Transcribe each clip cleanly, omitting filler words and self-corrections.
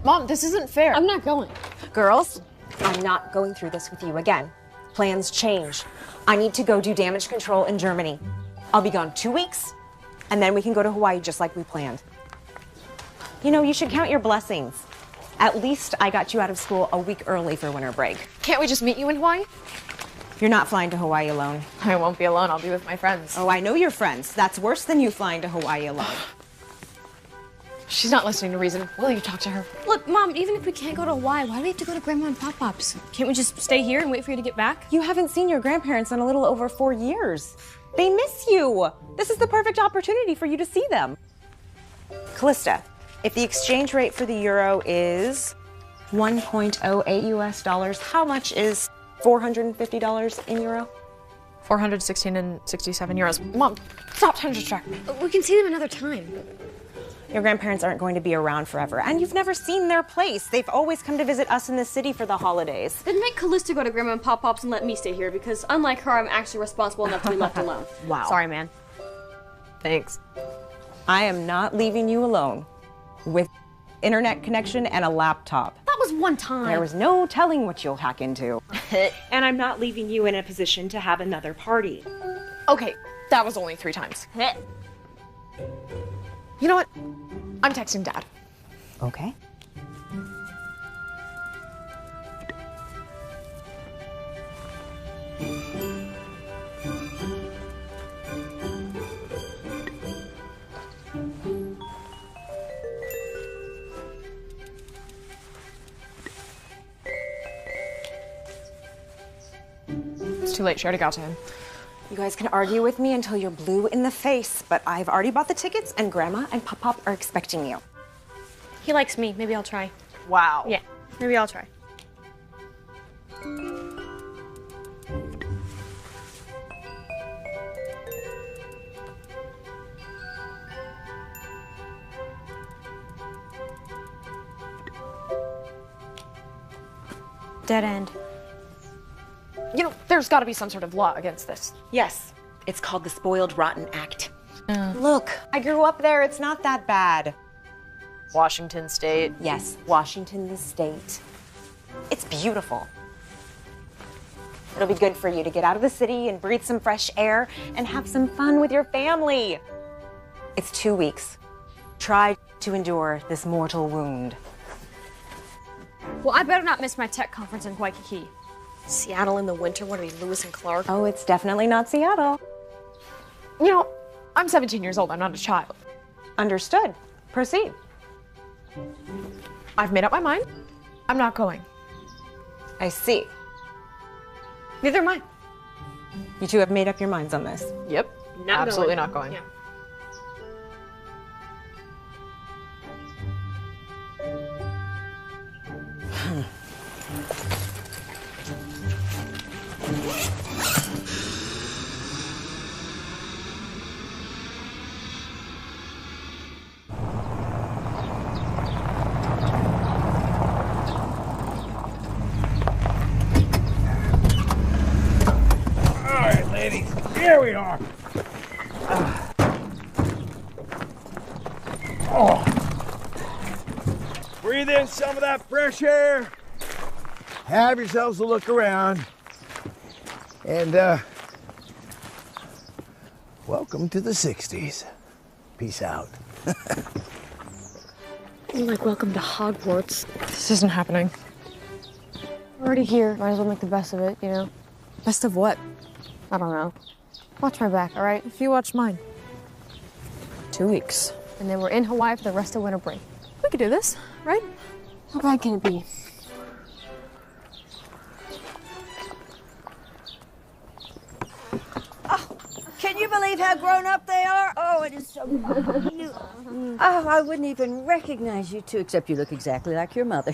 Mom, this isn't fair. I'm not going. Girls, I'm not going through this with you again. Plans change. I need to go do damage control in Germany. I'll be gone 2 weeks, and then we can go to Hawaii just like we planned. You know, you should count your blessings. At least I got you out of school a week early for winter break. Can't we just meet you in Hawaii? You're not flying to Hawaii alone. I won't be alone. I'll be with my friends. Oh, I know your friends. That's worse than you flying to Hawaii alone. She's not listening to reason. Will you talk to her? Look, Mom, even if we can't go to Hawaii, why do we have to go to Grandma and Pop-Pop's? Can't we just stay here and wait for you to get back? You haven't seen your grandparents in a little over 4 years. They miss you. This is the perfect opportunity for you to see them. Callista, if the exchange rate for the euro is 1.08 US dollars, how much is $450 in euro? 416 and 67 euros. Mom, stop trying to distract me. We can see them another time. Your grandparents aren't going to be around forever, and you've never seen their place. They've always come to visit us in the city for the holidays. Then make Callista go to Grandma and Pop-Pop's and let me stay here, because unlike her, I'm actually responsible enough to be left alone. Wow. Sorry, man. Thanks. I am not leaving you alone with internet connection and a laptop. That was one time. There was no telling what you'll hack into. And I'm not leaving you in a position to have another party. Okay, that was only 3 times. You know what? I'm texting Dad. Okay. It's too late. She already got to him. You guys can argue with me until you're blue in the face, but I've already bought the tickets and Grandma and Pop-Pop are expecting you. He likes me. Maybe I'll try. Wow. Yeah, maybe I'll try. Dead end. You know, there's got to be some sort of law against this. Yes, it's called the Spoiled Rotten Act. Look, I grew up there. It's not that bad. Washington State. Yes, Washington the state. It's beautiful. It'll be good for you to get out of the city and breathe some fresh air and have some fun with your family. It's 2 weeks. Try to endure this mortal wound. Well, I better not miss my tech conference in Waikiki. Seattle in the winter, what are we, Lewis and Clark? Oh, it's definitely not Seattle. You know, I'm 17 years old. I'm not a child. Understood. Proceed. I've made up my mind. I'm not going. I see. Neither am I. You two have made up your minds on this. Yep. Absolutely not going. Yeah. All right, ladies, here we are. Breathe in some of that fresh air. Have yourselves a look around. And, welcome to the 60s. Peace out. Like, welcome to Hogwarts. This isn't happening. We're already here. Might as well make the best of it, you know? Best of what? I don't know. Watch my back, all right? If you watch mine. 2 weeks. And then we're in Hawaii for the rest of winter break. We could do this, right? How bad can it be? Can you believe how grown up they are? Oh, it is so cute. Oh, I wouldn't even recognize you two, except you look exactly like your mother.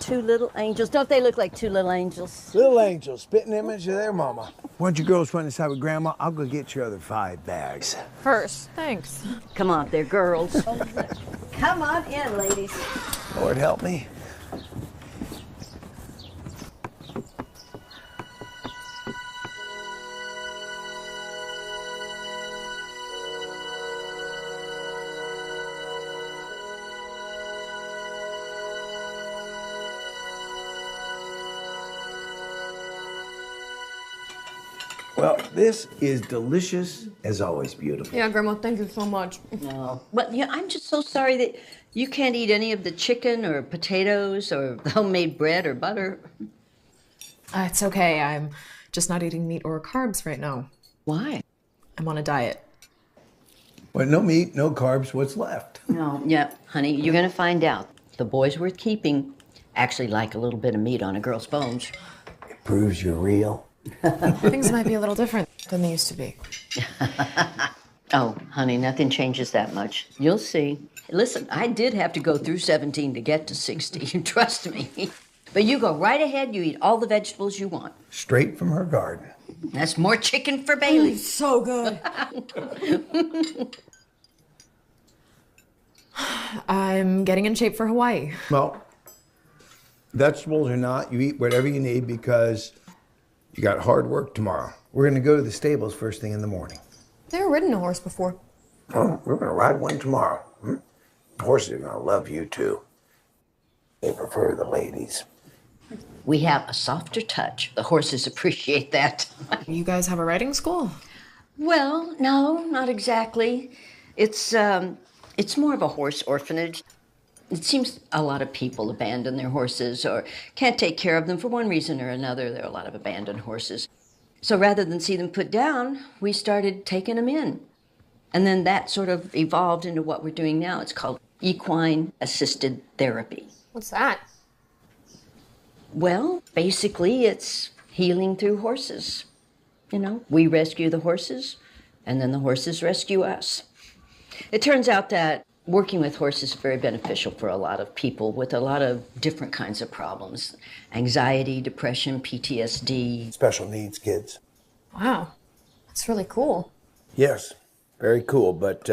Two little angels. Don't they look like two little angels? Little angel, spitting image of their mama. Why don't you girls run inside with Grandma? I'll go get your other 5 bags. First. Thanks. Come on, they're girls. Come on in, ladies. Lord help me. Well, this is delicious as always, beautiful. Yeah, Grandma, thank you so much. No. But yeah, I'm just so sorry that you can't eat any of the chicken or potatoes or homemade bread or butter. It's okay. I'm just not eating meat or carbs right now. Why? I'm on a diet. Well, no meat, no carbs, what's left? No. Yeah, honey, you're gonna find out. The boys worth keeping actually like a little bit of meat on a girl's bones. It proves you're real. Things might be a little different than they used to be. Oh, honey, nothing changes that much. You'll see. Listen, I did have to go through 17 to get to 60, trust me. But you go right ahead, you eat all the vegetables you want. Straight from her garden. That's more chicken for Bailey. So good. I'm getting in shape for Hawaii. Well, vegetables or not, you eat whatever you need because you got hard work tomorrow. We're gonna go to the stables first thing in the morning. Never ridden a horse before. Oh, we're gonna ride one tomorrow. Horses are gonna love you too. They prefer the ladies. We have a softer touch. The horses appreciate that. You guys have a riding school? Well, no, not exactly. It's more of a horse orphanage. It seems a lot of people abandon their horses or can't take care of them for one reason or another. There are a lot of abandoned horses. So rather than see them put down, we started taking them in. And then that sort of evolved into what we're doing now. It's called equine assisted therapy. What's that? Well, basically, it's healing through horses. You know, we rescue the horses, and then the horses rescue us. It turns out that working with horses is very beneficial for a lot of people with a lot of different kinds of problems. Anxiety, depression, PTSD. Special needs kids. Wow. That's really cool. Yes, very cool, but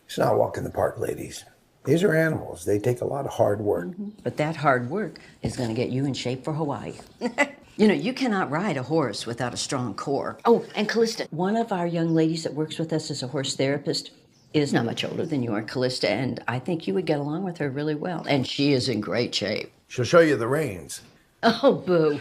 it's not a walk in the park, ladies. These are animals. They take a lot of hard work. But that hard work is going to get you in shape for Hawaii. You know, you cannot ride a horse without a strong core. Oh, and Callista, one of our young ladies that works with us as a horse therapist is not much older than you are, Callista, and I think you would get along with her really well. And she is in great shape. She'll show you the reins. Oh, boo.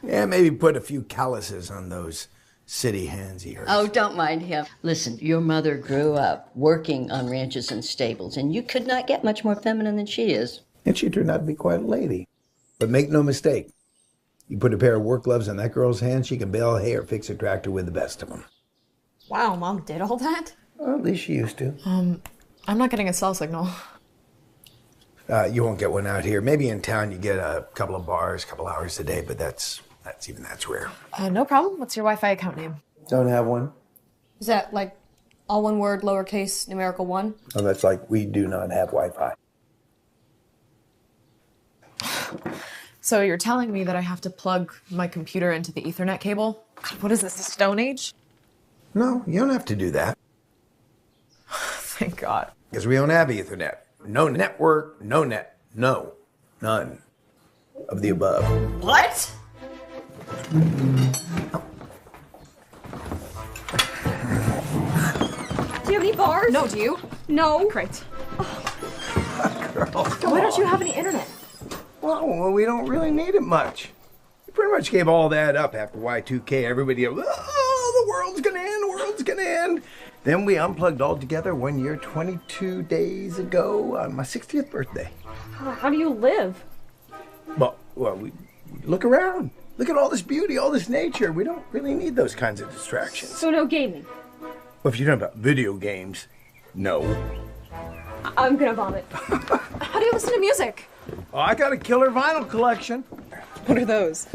Yeah, maybe put a few calluses on those city hands of yours. Oh, don't mind him. Listen, your mother grew up working on ranches and stables, and you could not get much more feminine than she is. And she turned out to be quite a lady. But make no mistake, you put a pair of work gloves on that girl's hands, she can bale hay or fix a tractor with the best of them. Wow, Mom did all that? Well, at least she used to. I'm not getting a cell signal. You won't get one out here. Maybe in town you get a couple of bars, a couple hours a day, but that's rare. No problem. What's your Wi-Fi account name? Don't have one? Is that like all one word, lowercase, numerical 1? Oh, that's like we do not have Wi-Fi. So you're telling me that I have to plug my computer into the Ethernet cable? God, what is this, the Stone Age? No, you don't have to do that. Thank God. Because we don't have Ethernet. No network, no net, no, none of the above. What? Do you have any bars? No, do you? No. Great. Why don't you have any internet? Well, we don't really need it much. We pretty much gave all that up after Y2K. Everybody, the world's gonna end, the world's gonna end. Then we unplugged altogether 1 year, 22 days ago on my 60th birthday. How do you live? Well, we look around. Look at all this beauty, all this nature. We don't really need those kinds of distractions. So no gaming? Well, if you're talking about video games, no. I'm gonna vomit. How do you listen to music? Oh, I got a killer vinyl collection. What are those?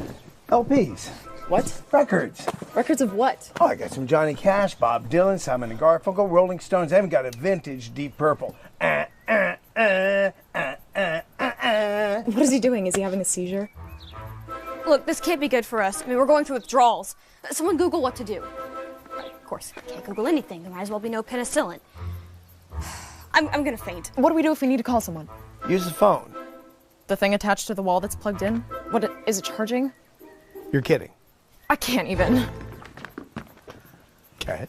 LPs. What? Records. Records of what? Oh, I got some Johnny Cash, Bob Dylan, Simon and Garfunkel, Rolling Stones. I even got a vintage Deep Purple. What is he doing? Is he having a seizure? Look, this can't be good for us. I mean, we're going through withdrawals. Someone Google what to do. Of course, can't Google anything. There might as well be no penicillin. I'm gonna faint. What do we do if we need to call someone? Use the phone. The thing attached to the wall that's plugged in? Is it charging? You're kidding. I can't even. Okay.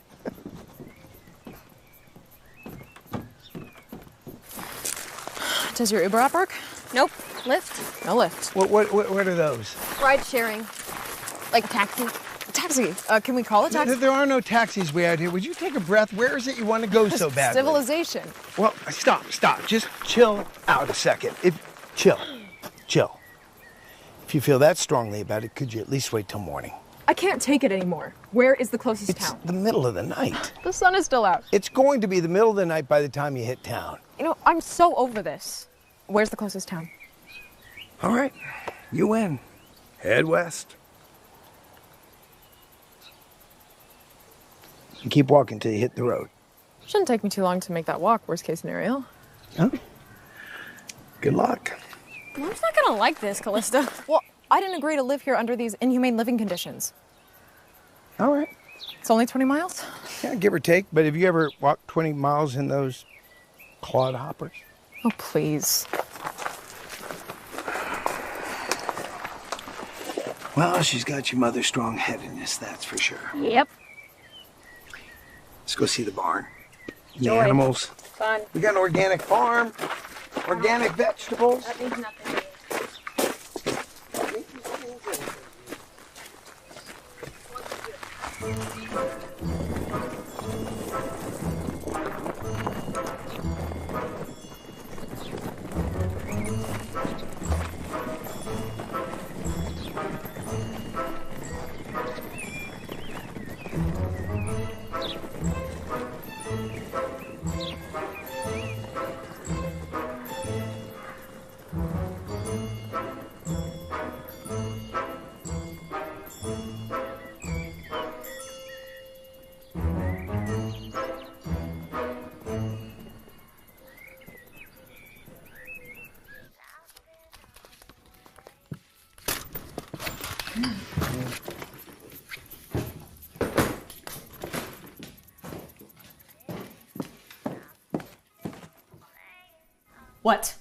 Does your Uber app work? Nope. Lyft? No Lyft. What are those? Ride sharing. Like a taxi. Taxi. Can we call a taxi? There are no taxis way out here. Would you take a breath? Where is it you want to go so badly? Civilization. Well, stop. Just chill out a second. Chill. If you feel that strongly about it, could you at least wait till morning? I can't take it anymore. Where is the closest It's town? the middle of the night. The sun is still out. It's going to be the middle of the night by the time you hit town. You know, I'm so over this. Where's the closest town? All right, you win. Head west. And keep walking till you hit the road. Shouldn't take me too long to make that walk, worst case scenario. Huh? Good luck. Mom's not gonna like this, Callista. Well, I didn't agree to live here under these inhumane living conditions. All right. It's only 20 miles. Yeah, give or take. But have you ever walked 20 miles in those clodhoppers? Oh, please. Well, she's got your mother's strong-headedness, that's for sure. Yep. Let's go see the barn. The animals. Fun. We got an organic farm, organic vegetables. That means nothing to me. What?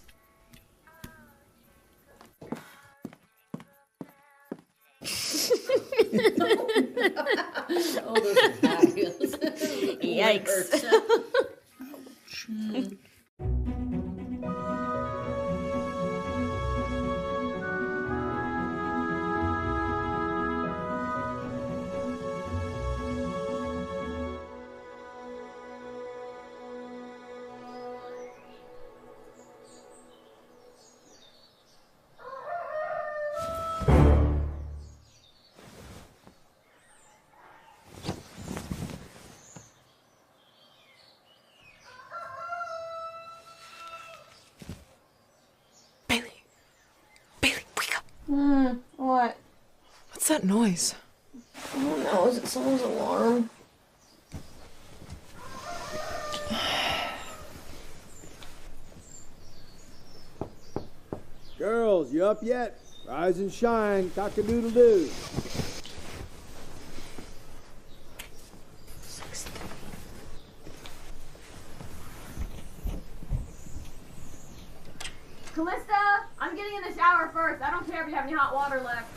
Oh, those are fabulous. Yikes. Bailey, wake up. What? What's that noise? Who knows? It's someone's alarm. Girls, you up yet? Rise and shine, cock-a-doodle-doo. Callista, I'm getting in the shower first. I don't care if you have any hot water left.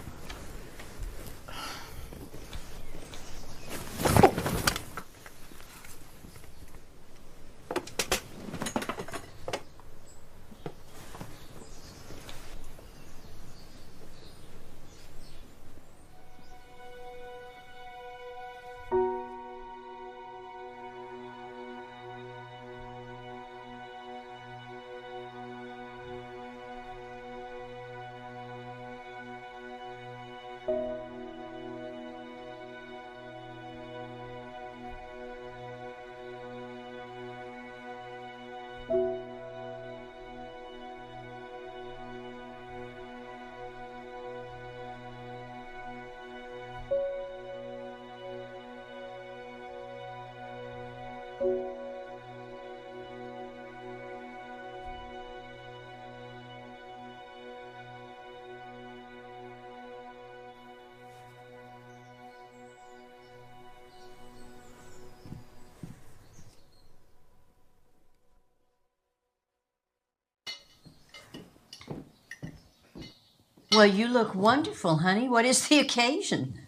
Well, you look wonderful, honey. What is the occasion?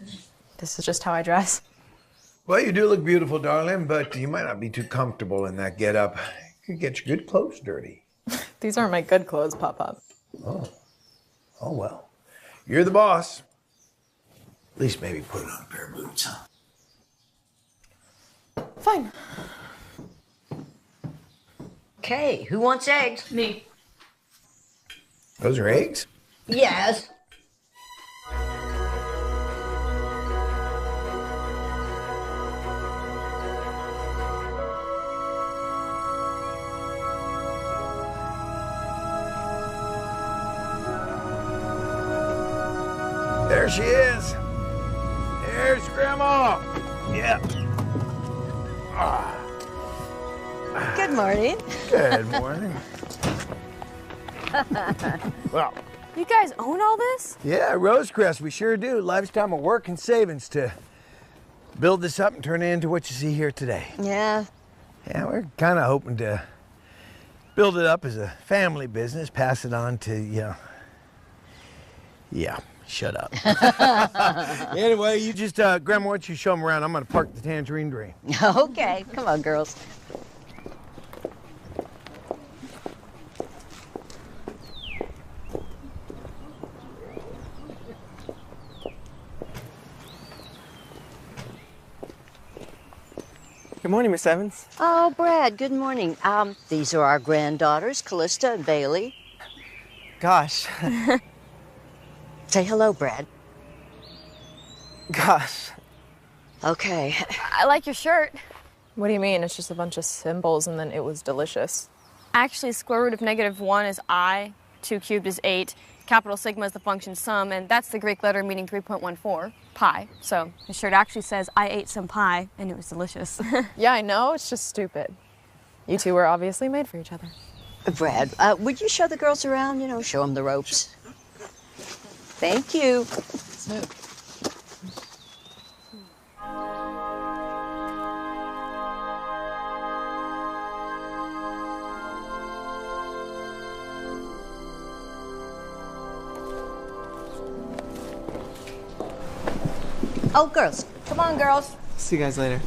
This is just how I dress. Well, you do look beautiful, darling, but you might not be too comfortable in that getup. You could get your good clothes dirty. These aren't my good clothes, Pop-Up. Oh well. You're the boss. At least maybe put it on a pair of boots, huh? Fine. Okay, who wants eggs? Me. Those are eggs? Yes. There she is. There's Grandma. Yeah. Good morning. Good morning. Well, You guys own all this? yeah, Rosecrest, we sure do. Lifetime of work and savings to build this up and turn it into what you see here today. Yeah. Yeah, we're kind of hoping to build it up as a family business, pass it on to, yeah, shut up. Anyway, you just, Grandma, why don't you show them around? I'm going to park the Tangerine Dream. Okay, come on, girls. Good morning, Miss Evans. Oh, Brad, good morning. These are our granddaughters, Callista and Bailey. Gosh. Say hello, Brad. Gosh. Okay. I like your shirt. What do you mean? It's just a bunch of symbols and then it was delicious. Actually, square root of -1 is I, 2 cubed is 8, capital sigma is the function sum, and that's the Greek letter meaning 3.14, pi. So the shirt actually says, I ate some pie, and it was delicious. Yeah, I know. It's just stupid. You two were obviously made for each other. Brad, would you show the girls around, show them the ropes? Thank you. Oh, girls. Come on, girls. See you guys later.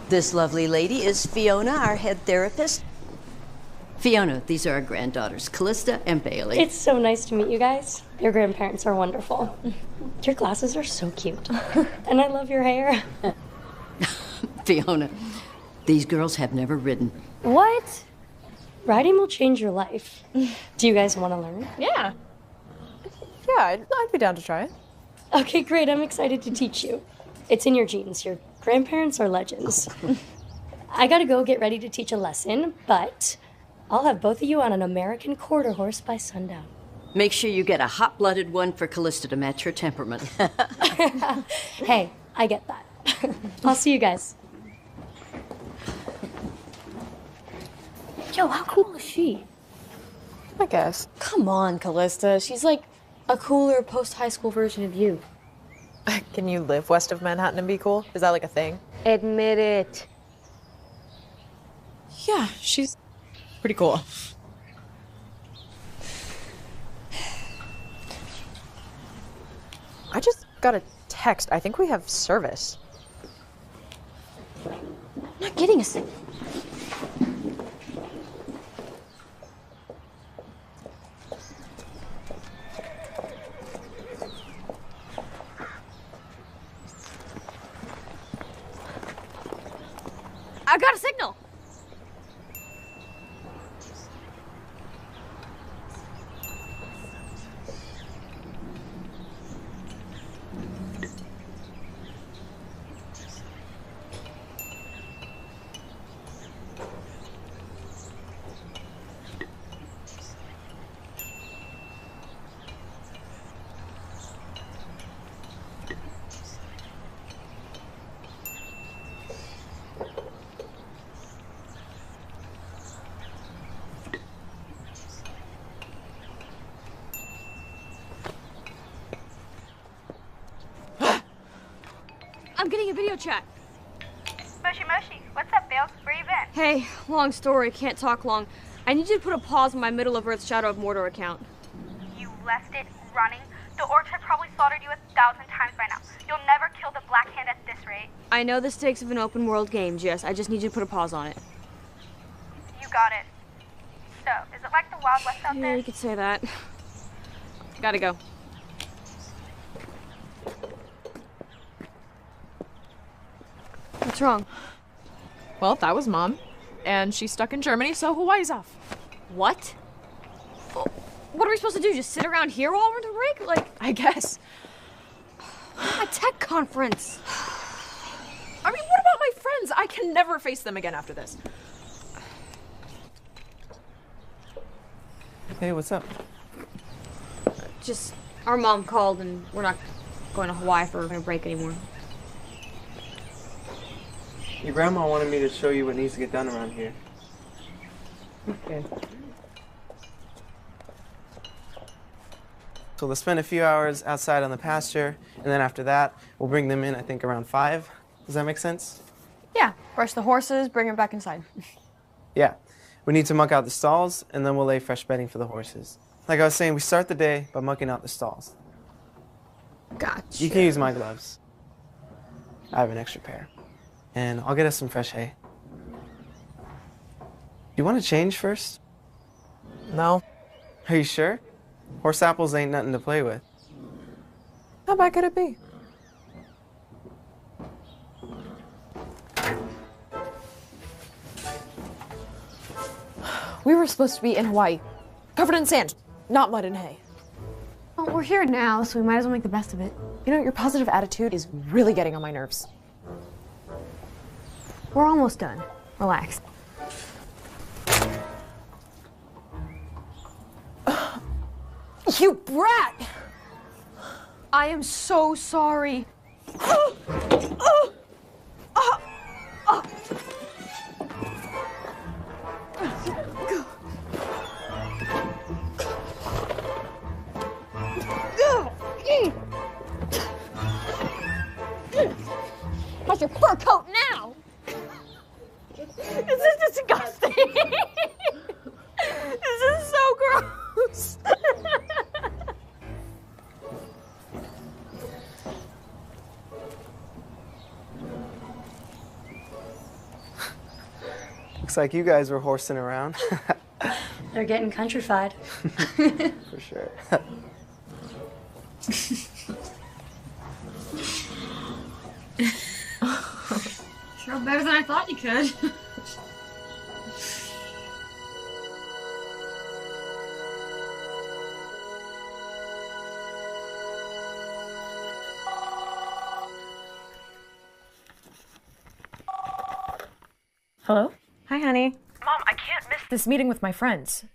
This lovely lady is Fiona, our head therapist. Fiona, these are our granddaughters, Callista and Bailey. It's so nice to meet you guys. Your grandparents are wonderful. Your glasses are so cute. And I love your hair. Fiona, these girls have never ridden. What? Riding will change your life. Do you guys want to learn? Yeah. Yeah, I'd be down to try it. Okay, great. I'm excited to teach you. It's in your genes. Your grandparents are legends. I gotta go get ready to teach a lesson, but I'll have both of you on an American quarter horse by sundown. Make sure you get a hot-blooded one for Callista to match her temperament. Hey, I get that. I'll see you guys. Yo, how cool is she? I guess. Come on, Callista. She's like a cooler post-high school version of you. Can you live west of Manhattan and be cool? Is that like a thing? Admit it. Yeah, she's pretty cool. I just got a text. I think we have service. I'm not getting a signal. I got a signal. I'm getting a video chat. Moshi Moshi, what's up, Bill? Where you been? Hey, long story, can't talk long. I need you to put a pause on my Middle of Earth Shadow of Mordor account. You left it running? The orcs have probably slaughtered you 1,000 times by now. You'll never kill the Black Hand at this rate. I know the stakes of an open world game, Jess. I just need you to put a pause on it. You got it. So, is it like the Wild West out Yeah, there? you could say that. Gotta go. What's wrong? Well, that was Mom. And she's stuck in Germany, so Hawaii's off. What? What are we supposed to do? Just sit around here while we're on break? Like, I guess. a tech conference. I mean, what about my friends? I can never face them again after this. Hey, what's up? Just, our mom called and we're not going to Hawaii for a break anymore. Your grandma wanted me to show you what needs to get done around here. Okay. So we'll spend a few hours outside on the pasture, and then after that, we'll bring them in, I think, around 5. Does that make sense? Yeah, brush the horses, bring them back inside. Yeah. We need to muck out the stalls, and then we'll lay fresh bedding for the horses. Like I was saying, we start the day by mucking out the stalls. Gotcha. You can use my gloves. I have an extra pair. And I'll get us some fresh hay. You want to change first? No. Are you sure? Horse apples ain't nothing to play with. How bad could it be? We were supposed to be in Hawaii, covered in sand, not mud and hay. Well, we're here now, so we might as well make the best of it. You know, your positive attitude is really getting on my nerves. We're almost done. Relax. You brat! I am so sorry. How's your fur coat now? This is disgusting. This is so gross. Looks like you guys were horsing around. They're getting countrified. For sure. Sure better than I thought you could. Hello? Hi, honey. Mom, I can't miss this meeting with my friends.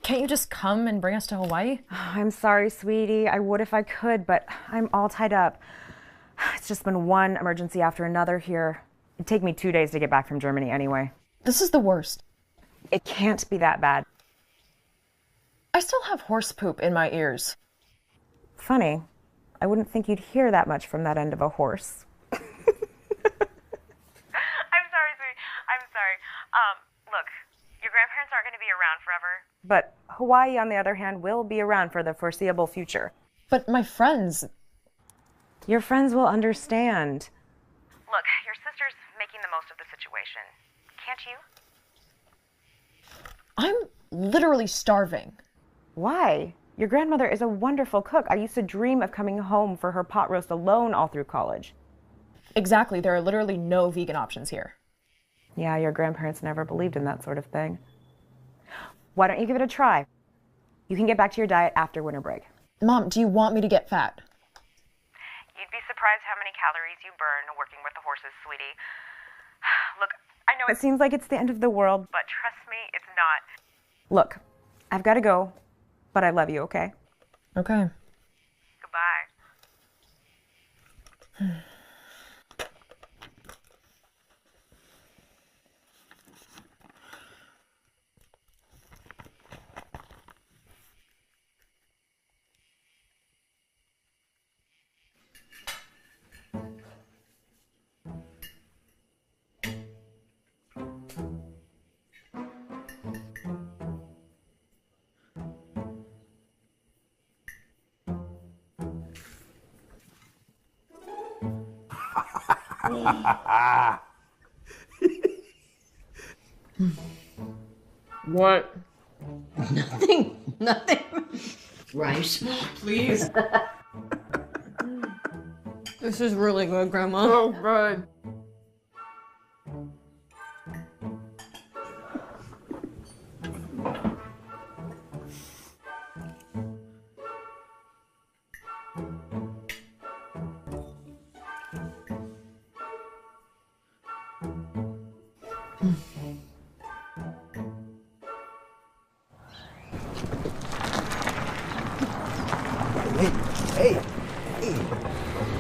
Can't you just come and bring us to Hawaii? I'm sorry, sweetie. I would if I could, but I'm all tied up. It's just been one emergency after another here. It'd take me 2 days to get back from Germany anyway. This is the worst. It can't be that bad. I still have horse poop in my ears. Funny. I wouldn't think you'd hear that much from that end of a horse. I'm sorry, sweetie. I'm sorry. Look, your grandparents aren't going to be around forever. But Hawaii, on the other hand, will be around for the foreseeable future. But my friends... Your friends will understand. Look, your sister's making the most of the situation. Can't you? I'm literally starving. Why? Your grandmother is a wonderful cook. I used to dream of coming home for her pot roast alone all through college. Exactly. There are literally no vegan options here. Yeah, your grandparents never believed in that sort of thing. Why don't you give it a try? You can get back to your diet after winter break. Mom, do you want me to get fat? You'd be surprised how many calories you burn working with the horses, sweetie. Look, I know It seems like it's the end of the world. but trust me, it's not. Look, I've got to go, but I love you, okay? Okay. Goodbye. What? Nothing. Rice. Please. This is really good, Grandma. Oh, good.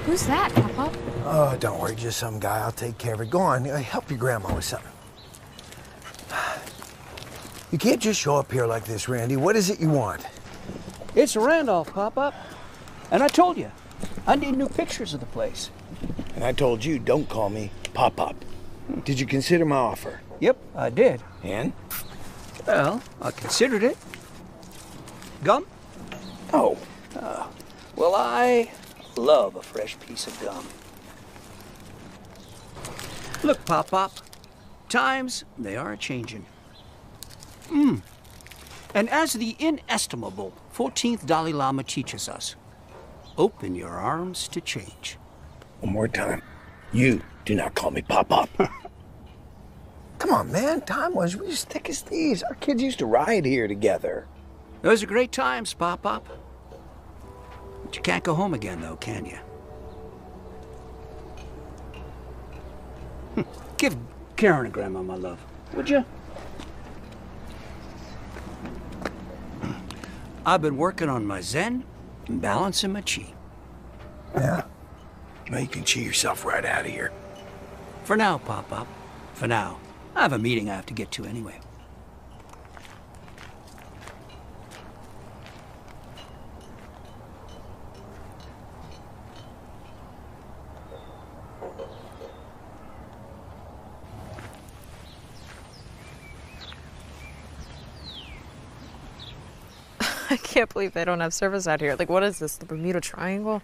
Who's that, Papa? Oh, don't worry, just some guy. I'll take care of it. Go on, help your grandma with something. You can't just show up here like this, Randy. What is it you want? It's Randolph, Pop-Up. And I told you, I need new pictures of the place. And I told you, don't call me Pop-Up. Did you consider my offer? Yep, I did. And? Well, I considered it. Gum? Oh. Well, I love a fresh piece of gum. Look, Pop-Pop, times, they are a-changin'. And as the inestimable 14th Dalai Lama teaches us, open your arms to change. One more time. You do not call me Pop-Up. Come on, man. Time was we as thick as thieves. Our kids used to ride here together. Those are great times, Pop-Up. But you can't go home again, though, can you? Give Karen and Grandma my love, would you? I've been working on my Zen and balancing my Chi. Yeah? Well, you can cheat yourself right out of here. For now, Pop-Up. For now. I have a meeting I have to get to anyway. I can't believe they don't have service out here. Like, what is this, the Bermuda Triangle?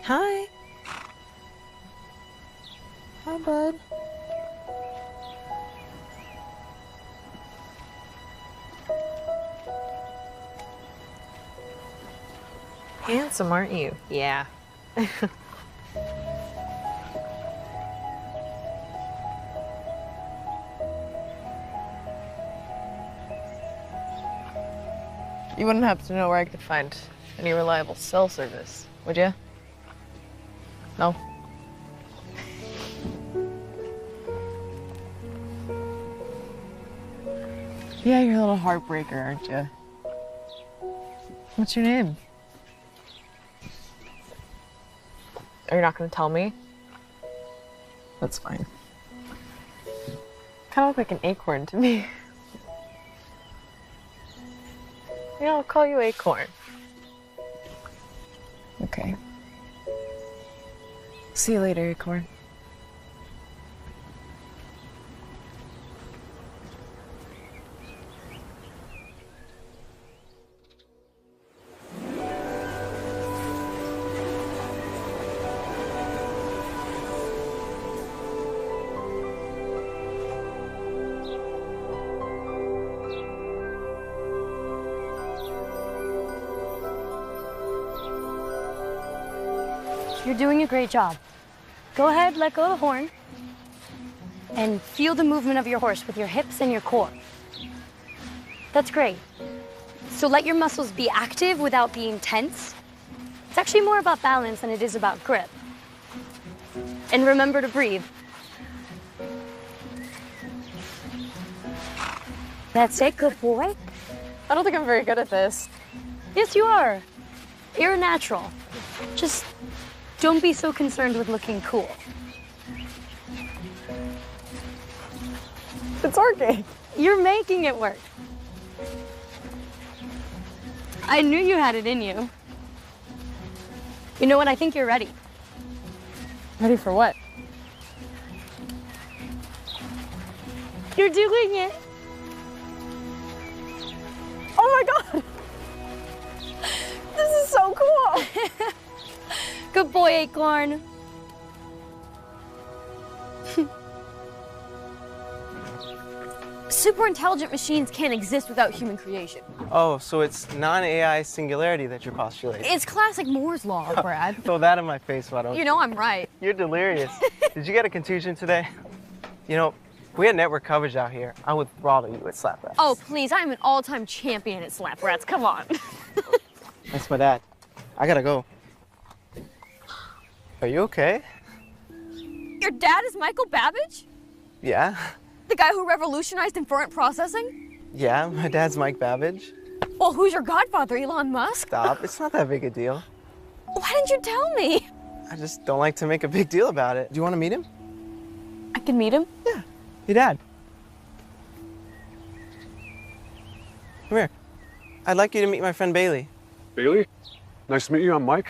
Hi. Hi, bud. Handsome, aren't you? Yeah. You wouldn't happen to know where I could find any reliable cell service, would you? No? Yeah, you're a little heartbreaker, aren't you? What's your name? Are you not gonna tell me? That's fine. Kind of look like an acorn to me. Yeah, I'll call you Acorn. Okay. See you later, Acorn. You're doing a great job. Go ahead, let go of the horn, and feel the movement of your horse with your hips and your core. That's great. So let your muscles be active without being tense. It's actually more about balance than it is about grip. And remember to breathe. That's it, good boy. I don't think I'm very good at this. Yes, you are. You're natural. Just don't be so concerned with looking cool. It's working. You're making it work. I knew you had it in you. You know what? I think you're ready. Ready for what? You're doing it. Oh my God! This is so cool! Good boy, Acorn. super intelligent machines can't exist without human creation. Oh, so it's non-AI singularity that you're postulating. It's classic Moore's Law, Brad. Throw that in my face, why don't you? You know I'm right. You're delirious. Did you get a contusion today? You know, if we had network coverage out here, I would throttle you at Slap Rats. Oh, please, I'm an all-time champion at Slap Rats. Come on. That's my dad. I gotta go. Are you okay? Your dad is Michael Babbage? Yeah. The guy who revolutionized inferent processing? Yeah, my dad's Mike Babbage. Well, who's your godfather, Elon Musk? Stop, it's not that big a deal. Why didn't you tell me? I just don't like to make a big deal about it. Do you want to meet him? I can meet him? Yeah, your dad. Come here. I'd like you to meet my friend Bailey. Bailey? Nice to meet you. I'm Mike.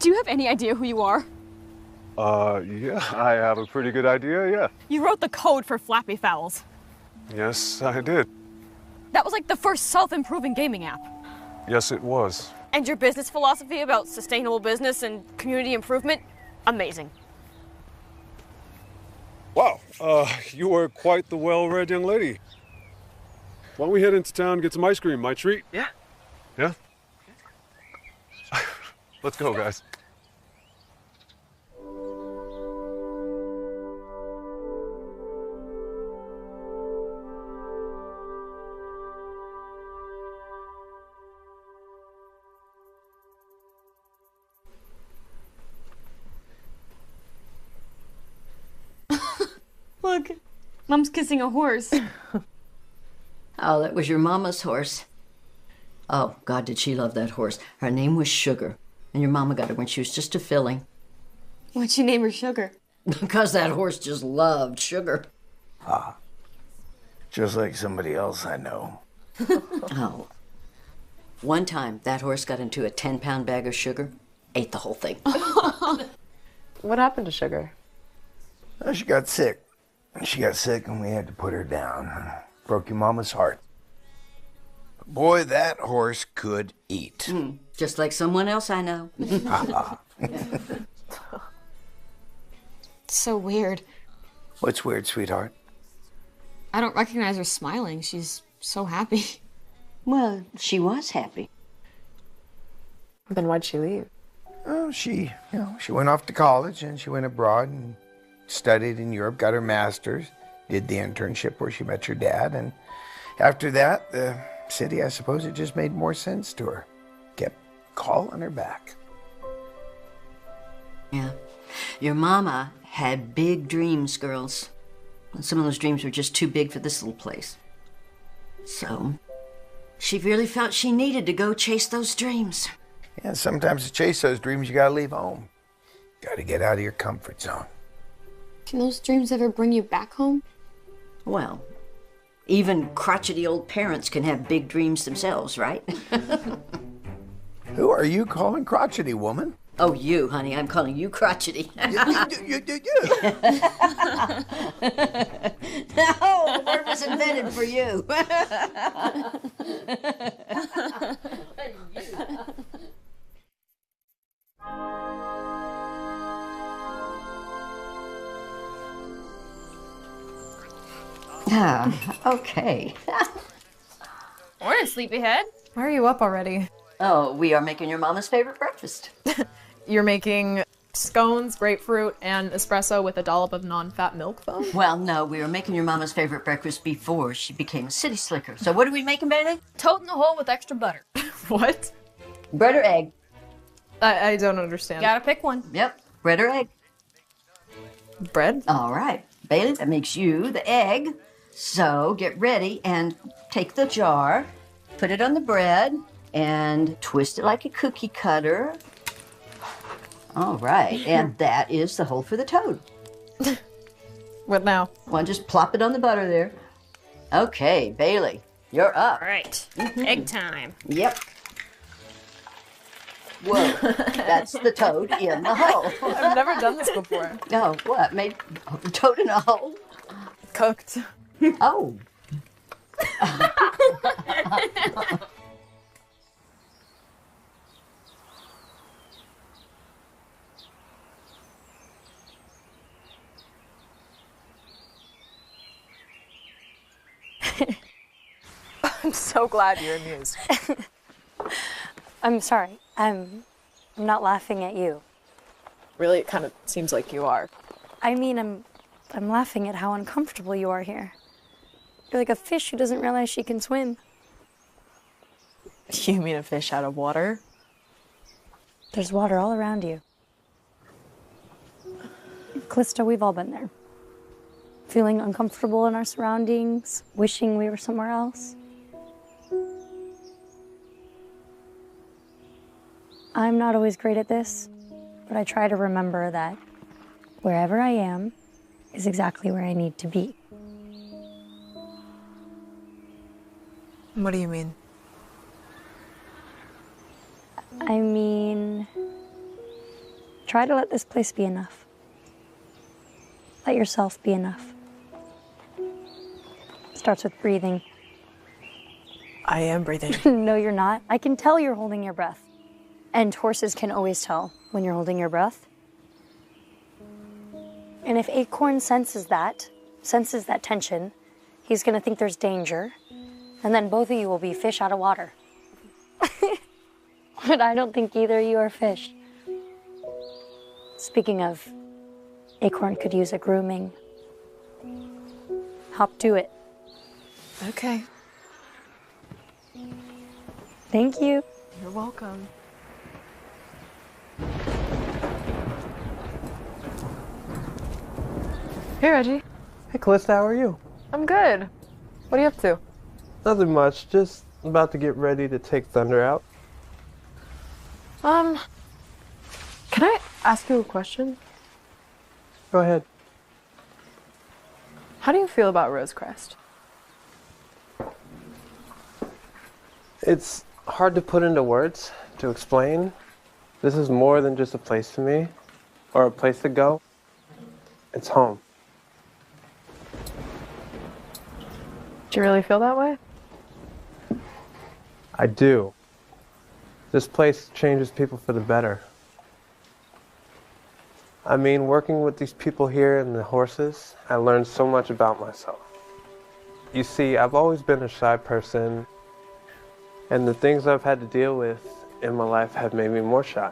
Do you have any idea who you are? Yeah, I have a pretty good idea, yeah. You wrote the code for Flappy Fowls. Yes, I did. That was like the first self-improving gaming app. Yes, it was. And your business philosophy about sustainable business and community improvement? Amazing. Wow, you are quite the well-read young lady. Why don't we head into town and get some ice cream? My treat? Yeah. Yeah? Let's go, guys. Look, Mom's kissing a horse. Oh, that was your mama's horse. Oh, God, did she love that horse. Her name was Sugar, and your mama got her when she was just a filling. Why'd you name her Sugar? Because that horse just loved sugar. Ah, just like somebody else I know. Oh. One time, that horse got into a 10-pound bag of sugar, ate the whole thing. What happened to Sugar? Well, she got sick. She got sick and we had to put her down. Broke your mama's heart. Boy, that horse could eat. Just like someone else I know. It's so weird. What's weird, sweetheart? I don't recognize her smiling. She's so happy. Well, she was happy. Then why'd she leave? Oh, she went off to college and she went abroad and studied in Europe, got her master's, did the internship where she met your dad, and after that, the city, I suppose, it just made more sense to her. Kept calling her back. Yeah. Your mama had big dreams, girls. And some of those dreams were just too big for this little place. So, she really felt she needed to go chase those dreams. Yeah, sometimes to chase those dreams, you gotta leave home. Gotta get out of your comfort zone. Can those dreams ever bring you back home? Well, even crotchety old parents can have big dreams themselves, right? Who are you calling crotchety, woman? Oh, you, honey. I'm calling you crotchety. No, the word was invented for you. Okay. Morning, sleepyhead. Why are you up already? Oh, we are making your mama's favorite breakfast. You're making scones, grapefruit, and espresso with a dollop of non-fat milk, though? Well, no, we were making your mama's favorite breakfast before she became a city slicker. So what are we making, Bailey? Toad in the hole with extra butter. What? Bread or egg? I don't understand. Gotta pick one. Yep, bread or egg. Bread? All right, Bailey, that makes you the egg. So get ready and take the jar, put it on the bread, and twist it like a cookie cutter. All right, and that is the hole for the toad. What now? Well, just plop it on the butter there. Okay, Bailey, you're up. All right, egg time. Yep. Whoa, that's the toad in the hole. I've never done this before. Oh, what? Made toad in a hole? Cooked. Oh. I'm so glad you're amused. I'm sorry. I'm not laughing at you. Really, it kind of seems like you are. I mean, I'm laughing at how uncomfortable you are here. You're like a fish who doesn't realize she can swim. You mean a fish out of water? There's water all around you. Callista, we've all been there. Feeling uncomfortable in our surroundings, wishing we were somewhere else. I'm not always great at this, but I try to remember that wherever I am is exactly where I need to be. What do you mean? I mean, try to let this place be enough. Let yourself be enough. Starts with breathing. I am breathing. No, you're not. I can tell you're holding your breath. And horses can always tell when you're holding your breath. And if Acorn senses that tension, he's gonna think there's danger, and then both of you will be fish out of water. But I don't think either of you are fish. Speaking of, Acorn could use a grooming. Hop to it. Okay. Thank you. You're welcome. Hey, Reggie. Hey, Callista, how are you? I'm good. What are you up to? Nothing much. Just about to get ready to take Thunder out. Can I ask you a question? Go ahead. How do you feel about Rosecrest? It's hard to put into words, to explain. This is more than just a place to me, or a place to go. It's home. Do you really feel that way? I do. This place changes people for the better. I mean, working with these people here and the horses, I learned so much about myself. You see, I've always been a shy person, and the things I've had to deal with in my life have made me more shy.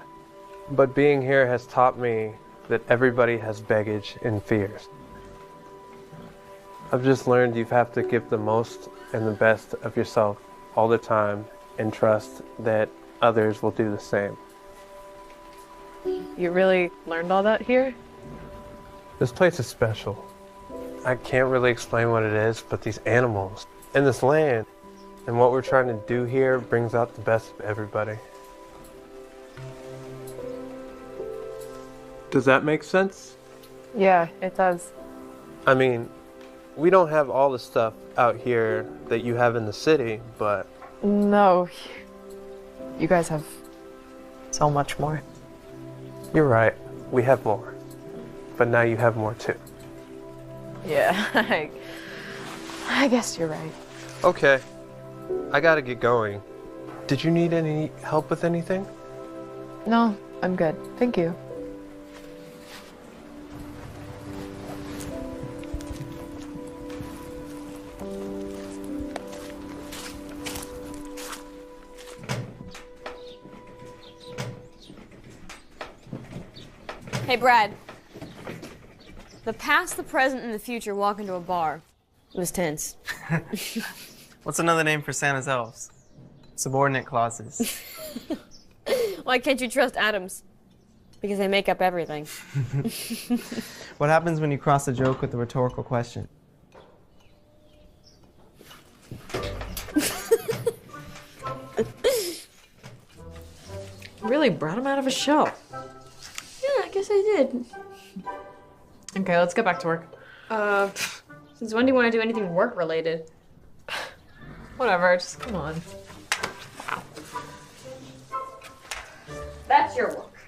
But being here has taught me that everybody has baggage and fears. I've just learned you have to give the most and the best of yourself all the time and trust that others will do the same. You really learned all that here? This place is special. I can't really explain what it is, but these animals and this land and what we're trying to do here brings out the best of everybody. Does that make sense? Yeah, it does. I mean, we don't have all the stuff out here that you have in the city, but... No. You guys have so much more. You're right. We have more. But now you have more too. Yeah, I guess you're right. Okay. I gotta get going. Did you need any help with anything? No, I'm good. Thank you. Hey, Brad. The past, the present, and the future walk into a bar. It was tense. What's another name for Santa's elves? Subordinate clauses. Why can't you trust atoms? Because they make up everything. What happens when you cross a joke with a rhetorical question? Really brought him out of a show. Yeah, I guess I did. Okay, let's get back to work. Since when do you want to do anything work-related? Whatever, just come on. That's your work.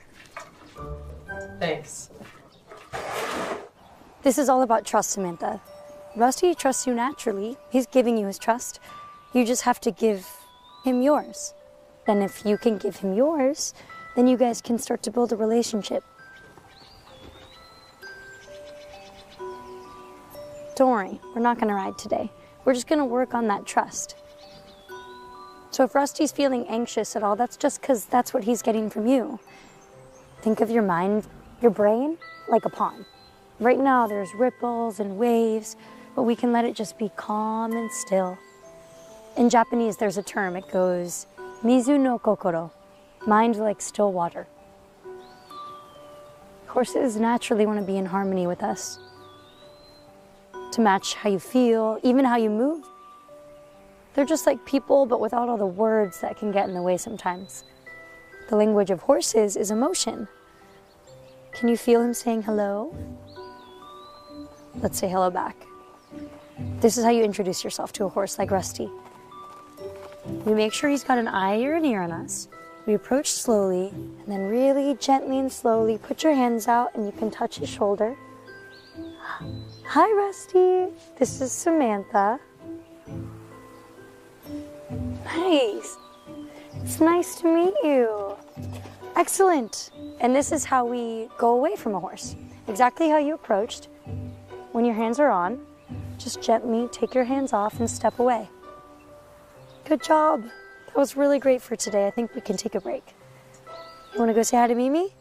Thanks. This is all about trust, Samantha. Rusty trusts you naturally. He's giving you his trust. You just have to give him yours. Then if you can give him yours, then you guys can start to build a relationship. Don't worry, we're not gonna ride today. We're just gonna work on that trust. So if Rusty's feeling anxious at all, that's just because that's what he's getting from you. Think of your mind, your brain, like a pond. Right now there's ripples and waves, but we can let it just be calm and still. In Japanese, there's a term, it goes, mizu no kokoro, mind like still water. Horses naturally want to be in harmony with us, to match how you feel, even how you move. They're just like people, but without all the words that can get in the way sometimes. The language of horses is emotion. Can you feel him saying hello? Let's say hello back. This is how you introduce yourself to a horse like Rusty. We make sure he's got an eye or an ear on us. We approach slowly, and then really gently and slowly put your hands out and you can touch his shoulder. Hi, Rusty. This is Samantha. Nice. It's nice to meet you. Excellent. And this is how we go away from a horse. Exactly how you approached. When your hands are on, just gently take your hands off and step away. Good job. That was really great for today. I think we can take a break. You want to go say hi to Mimi?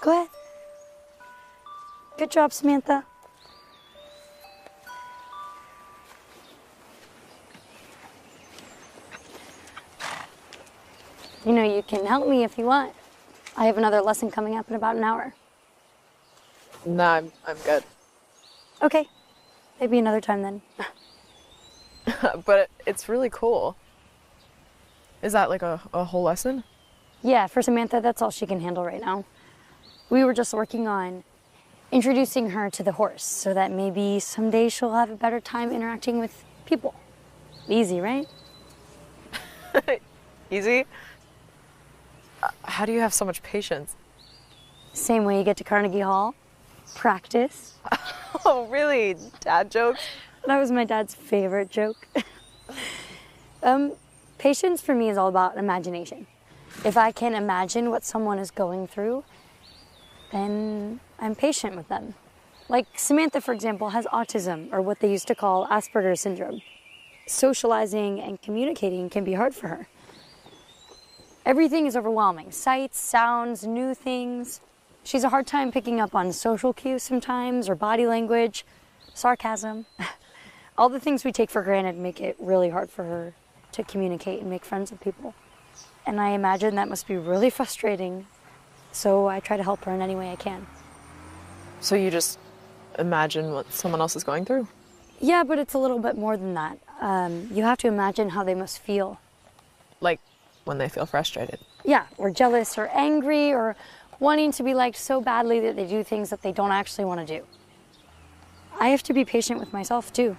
Go ahead. Good job, Samantha. You know, you can help me if you want. I have another lesson coming up in about an hour. Nah, I'm good. Okay. Maybe another time then. But it's really cool. Is that like a whole lesson? Yeah, for Samantha, that's all she can handle right now. We were just working on introducing her to the horse so that maybe someday she'll have a better time interacting with people. Easy, right? Easy? How do you have so much patience? Same way you get to Carnegie Hall. Practice. Oh, really? Dad jokes? That was my dad's favorite joke. Patience for me is all about imagination. If I can imagine what someone is going through, then I'm patient with them. Like Samantha, for example, has autism, or what they used to call Asperger's syndrome. Socializing and communicating can be hard for her. Everything is overwhelming. Sights, sounds, new things. She's a hard time picking up on social cues sometimes, or body language, sarcasm. All the things we take for granted make it really hard for her to communicate and make friends with people. And I imagine that must be really frustrating. So I try to help her in any way I can. So you just imagine what someone else is going through? Yeah, but it's a little bit more than that. You have to imagine how they must feel. Like when they feel frustrated? Yeah, or jealous or angry or wanting to be liked so badly that they do things that they don't actually want to do. I have to be patient with myself too.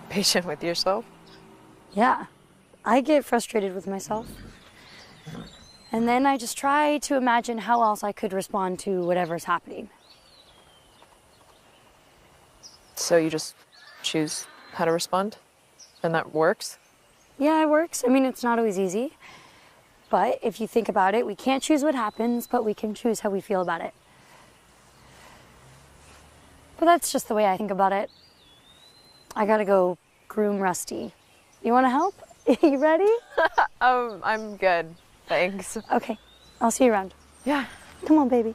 Patient with yourself? Yeah, I get frustrated with myself. And then I just try to imagine how else I could respond to whatever's happening. So you just choose how to respond? And that works? Yeah, it works. I mean, it's not always easy. But if you think about it, we can't choose what happens, but we can choose how we feel about it. But that's just the way I think about it. I gotta go groom Rusty. You wanna help? You ready? I'm good. Thanks. Okay, I'll see you around. Yeah. Come on, baby.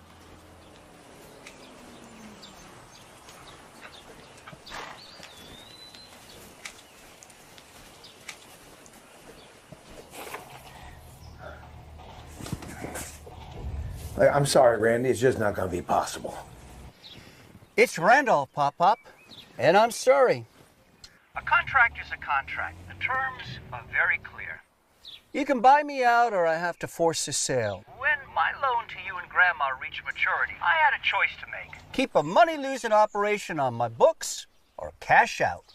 I'm sorry, Randy. It's just not going to be possible. It's Randolph, Pop-Pop, and I'm sorry. A contract is a contract. The terms are very clear. You can buy me out or I have to force a sale. When my loan to you and Grandma reached maturity, I had a choice to make. Keep a money-losing operation on my books or cash out.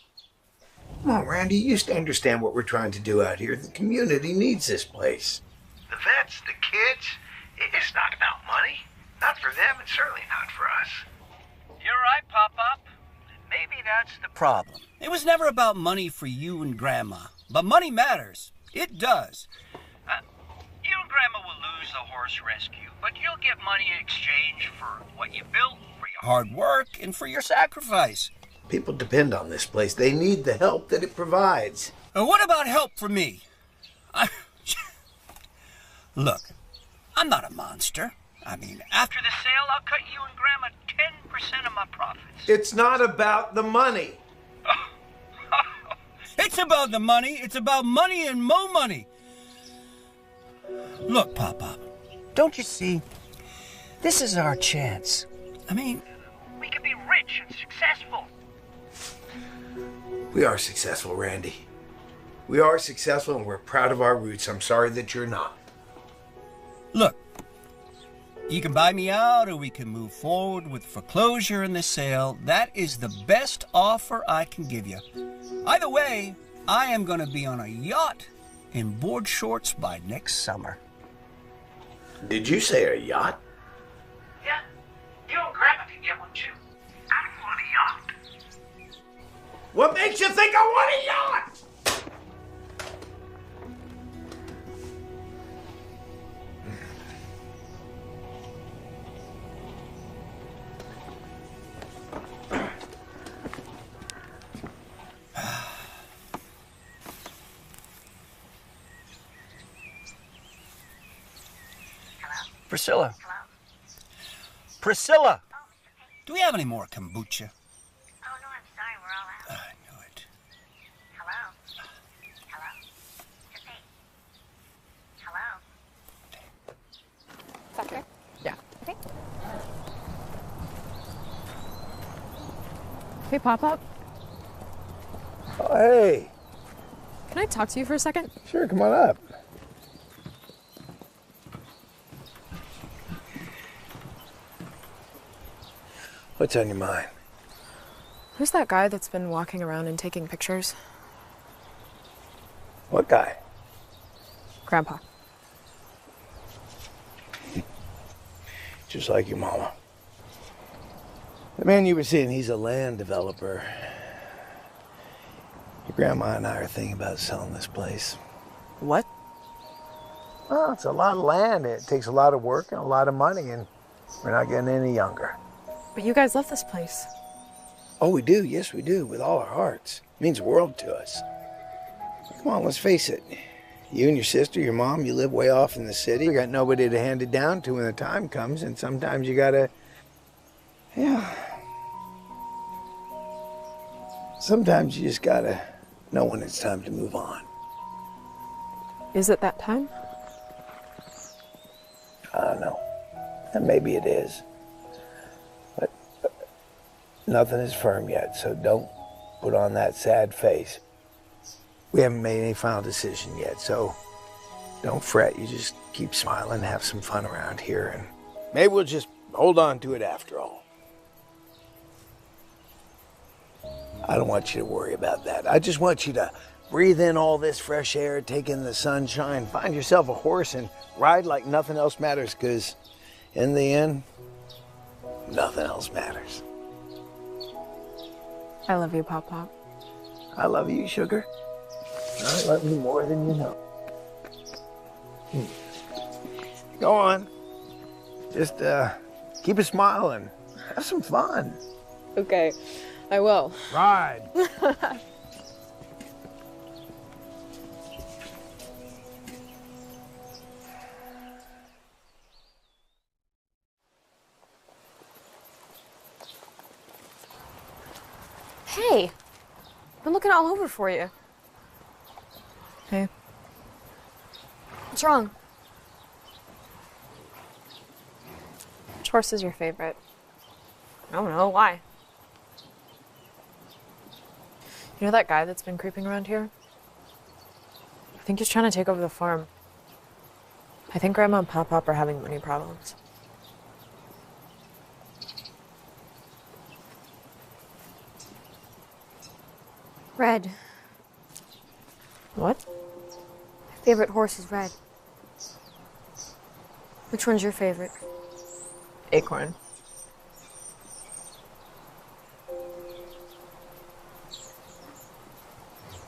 Come on, Randy. You used to understand what we're trying to do out here. The community needs this place. The vets, the kids, it's not about money. Not for them, and certainly not for us. You're right, Pop-Pop. Maybe that's the problem. It was never about money for you and Grandma. But money matters. It does. You and Grandma will lose the horse rescue, but you'll get money in exchange for what you built, for your hard work, and for your sacrifice. People depend on this place. They need the help that it provides. What about help from me? Look, I'm not a monster. I mean, after the sale, I'll cut you and Grandma 10% of my profits. It's not about the money. It's about the money. It's about money and more money. Look, Pop-Pop, don't you see? This is our chance. I mean, we could be rich and successful. We are successful, Randy. We are successful and we're proud of our roots. I'm sorry that you're not. Look, you can buy me out or we can move forward with foreclosure and the sale. That is the best offer I can give you. Either way, I am going to be on a yacht in board shorts by next summer. Did you say a yacht? Yeah, you and Grandma can get one too. I want a yacht. What makes you think I want a yacht? Priscilla. Hello? Priscilla! Oh, do we have any more kombucha? Oh, no, I'm sorry. We're all out. I knew it. Hello? Hello? It's me. Hello? Is that okay? Yeah. Okay. Hey, Pop-Up. Oh, hey. Can I talk to you for a second? Sure, come on up. What's on your mind? Who's that guy that's been walking around and taking pictures? What guy? Grandpa. Just like your mama. The man you were seeing, he's a land developer. Your grandma and I are thinking about selling this place. What? Well, it's a lot of land. It takes a lot of work and a lot of money, and we're not getting any younger. But you guys love this place. Oh, we do. Yes, we do. With all our hearts. It means the world to us. Come on, let's face it. You and your sister, your mom, you live way off in the city. You got nobody to hand it down to when the time comes, and sometimes you gotta... Yeah. Sometimes you just gotta know when it's time to move on. Is it that time? I don't know. And maybe it is. But nothing is firm yet, so don't put on that sad face. We haven't made any final decision yet, so don't fret. You just keep smiling, have some fun around here, and maybe we'll just hold on to it after all. I don't want you to worry about that. I just want you to breathe in all this fresh air, take in the sunshine, find yourself a horse and ride like nothing else matters, because in the end, nothing else matters. I love you, Pop-Pop. I love you, sugar. I love you more than you know. Go on. Just keep a smile and have some fun. Okay, I will. Ride. Hey, I'm looking all over for you. Hey. What's wrong? Which horse is your favorite? I don't know. Why? You know that guy that's been creeping around here? I think he's trying to take over the farm. I think Grandma and Pop-Pop are having money problems. Red. What? My favorite horse is Red. Which one's your favorite? Acorn.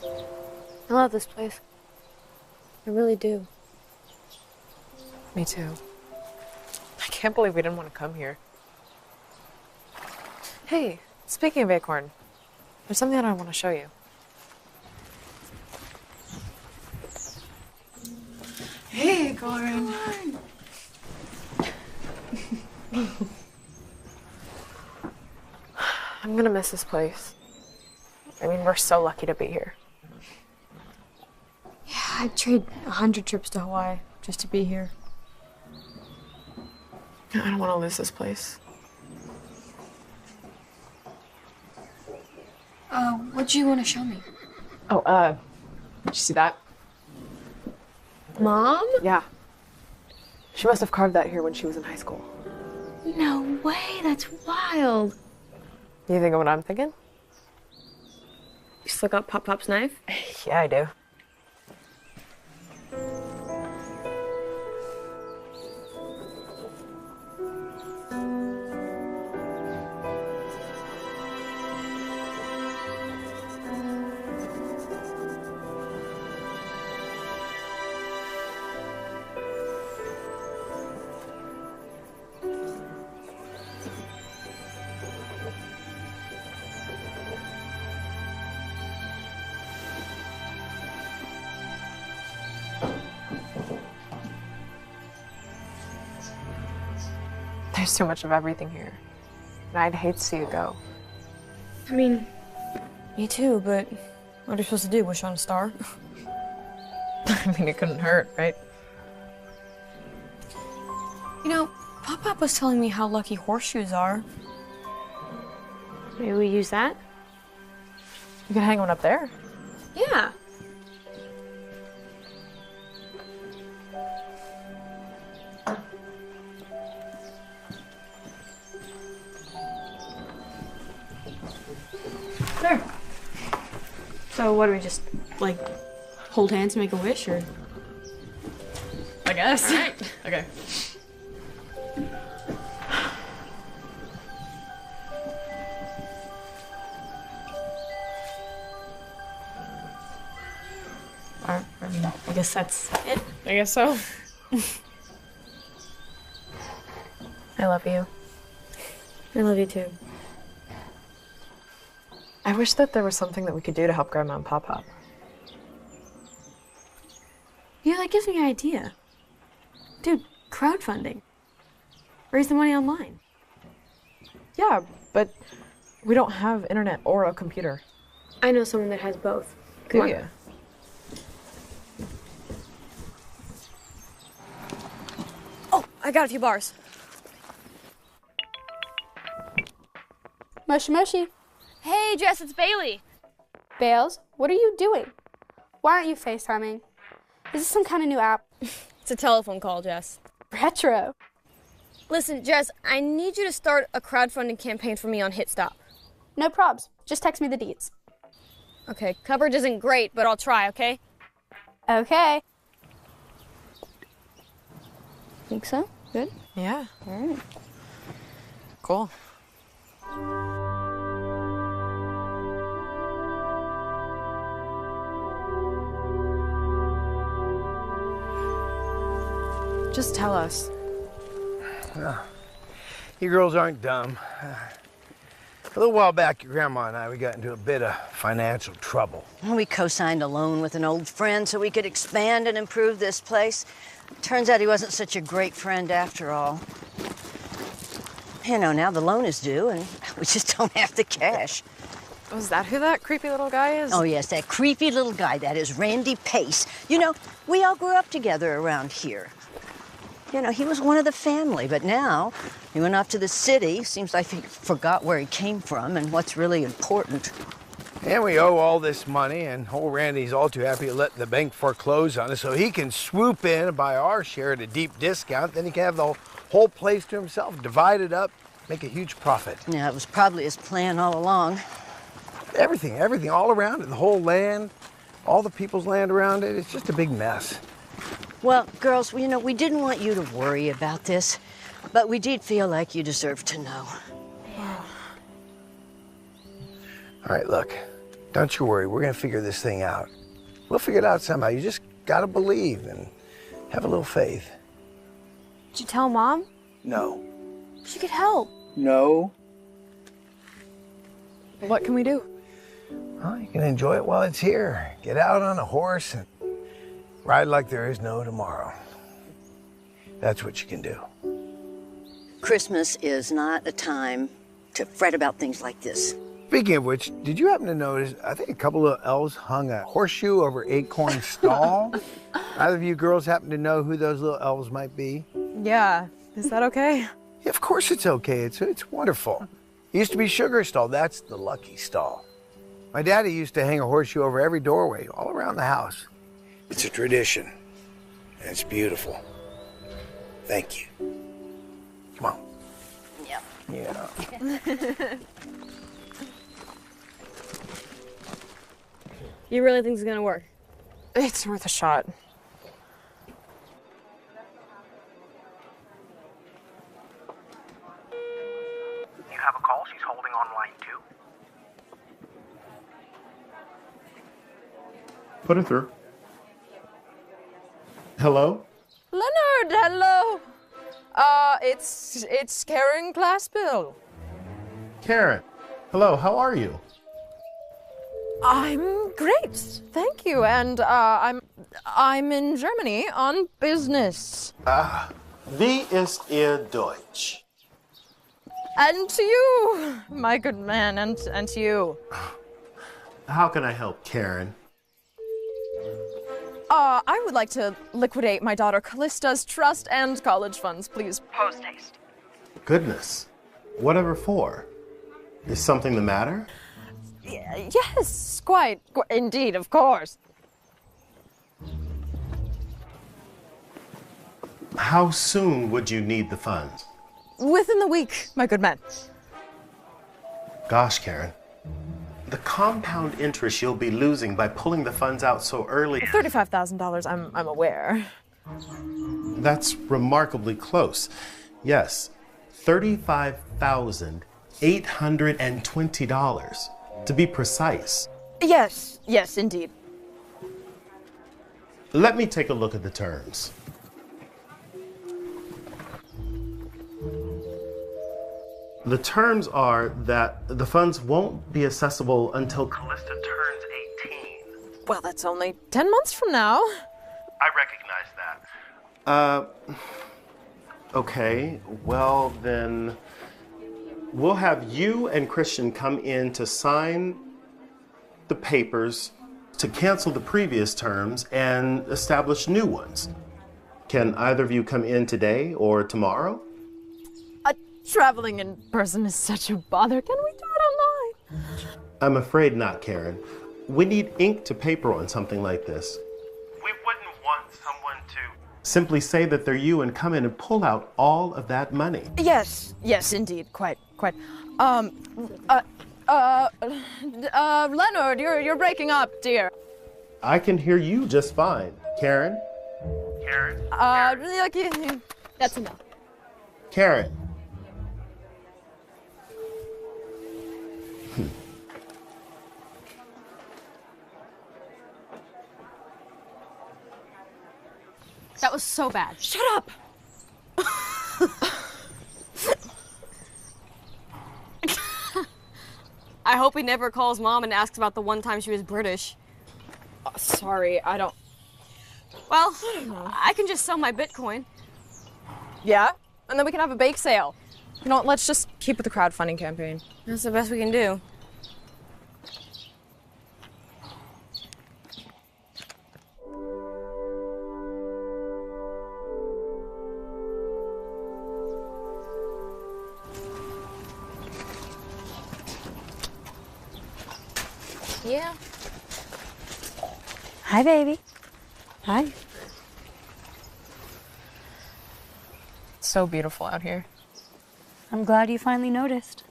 I love this place. I really do. Me too. I can't believe we didn't want to come here. Hey, speaking of Acorn, There's something that I want to show you. Hey, Corin. I'm gonna miss this place. I mean, we're so lucky to be here. Yeah, I'd trade 100 trips to Hawaii just to be here. I don't want to lose this place. What do you want to show me? Oh, did you see that? Mom? Yeah. She must have carved that here when she was in high school. No way, that's wild. You think of what I'm thinking? You still got Pop Pop's knife? Yeah, I do. There's too much of everything here. And I'd hate to see it go. I mean, me too, but what are you supposed to do? Wish on a star? I mean, it couldn't hurt, right? You know, Pop Pop was telling me how lucky horseshoes are. Maybe we use that? You can hang one up there. Yeah. There. So what do we just, like, hold hands and make a wish, or? I guess. All right. Okay. I mean, I guess that's it. I guess so. I love you. I love you too. I wish that there was something that we could do to help Grandma and Pop Pop. Yeah, that gives me an idea. Dude, crowdfunding. Raise the money online. Yeah, but we don't have internet or a computer. I know someone that has both. Come Do on. you? Oh, I got a few bars. Moshi Moshi. Hey, Jess, it's Bailey. Bales, what are you doing? Why aren't you FaceTiming? Is this some kind of new app? It's a telephone call, Jess. Retro. Listen, Jess, I need you to start a crowdfunding campaign for me on HitStop. No probs. Just text me the deets. Okay, coverage isn't great, but I'll try, okay? Okay. Think so? Good? Yeah. All right. Cool. Just tell us. You girls aren't dumb. A little while back, your grandma and I, we got into a bit of financial trouble. We co-signed a loan with an old friend so we could expand and improve this place. Turns out he wasn't such a great friend after all. You know, now the loan is due and we just don't have the cash. Was that who that creepy little guy is? Oh, yes, that creepy little guy. That is Randy Pace. You know, we all grew up together around here. You know, he was one of the family, but now he went off to the city. Seems like he forgot where he came from and what's really important. And we owe all this money, and old Randy's all too happy to let the bank foreclose on us so he can swoop in and buy our share at a deep discount. Then he can have the whole place to himself, divide it up, make a huge profit. Yeah, it was probably his plan all along. Everything all around it, the whole land, all the people's land around it, it's just a big mess. Well, girls, you know, we didn't want you to worry about this, but we did feel like you deserved to know. All right, look, don't you worry. We're going to figure this thing out. We'll figure it out somehow. You just got to believe and have a little faith. Did you tell Mom? No. She could help. No. What can we do? Well, you can enjoy it while it's here. Get out on a horse and ride like there is no tomorrow. That's what you can do. Christmas is not a time to fret about things like this. Speaking of which, did you happen to notice, I think a couple of elves hung a horseshoe over Acorn's stall? Either of you girls happen to know who those little elves might be? Yeah. Is that okay? Yeah, of course it's okay. It's wonderful. It used to be Sugar Stall. That's the lucky stall. My daddy used to hang a horseshoe over every doorway all around the house. It's a tradition, and it's beautiful. Thank you. Come on. Yep. Yeah. You really think it's gonna work? It's worth a shot. You have a call? She's holding on line 2. Put her through. Hello? Leonard, hello. It's Karen Glassbill. Karen. Hello, how are you? I'm great, thank you. And I'm in Germany on business. Wie ist Ihr Deutsch? And to you, my good man, and to you. How can I help, Karen? I would like to liquidate my daughter Callista's trust and college funds, please. Post haste. Goodness. Whatever for? Is something the matter? Yes, quite. Indeed, of course. How soon would you need the funds? Within the week, my good man. Gosh, Karen. The compound interest you'll be losing by pulling the funds out so early. $35,000, I'm aware. That's remarkably close. Yes, $35,820 to be precise. Yes, indeed. Let me take a look at the terms. The terms are that the funds won't be accessible until Callista turns 18. Well, that's only 10 months from now. I recognize that. Okay, well then, we'll have you and Christian come in to sign the papers to cancel the previous terms and establish new ones. Can either of you come in today or tomorrow? Traveling in person is such a bother. Can we do it online? I'm afraid not, Karen. We need ink to paper on something like this. We wouldn't want someone to simply say that they're you and come in and pull out all of that money. Yes, indeed, quite. Leonard, you're breaking up, dear. I can hear you just fine. Karen? That's enough. Karen. That was so bad. Shut up! I hope he never calls Mom and asks about the one time she was British. Sorry, I don't... Well, I can just sell my Bitcoin. Yeah? And then we can have a bake sale. You know what, let's just keep with the crowdfunding campaign. That's the best we can do. Yeah. Hi, baby. Hi. It's so beautiful out here. I'm glad you finally noticed.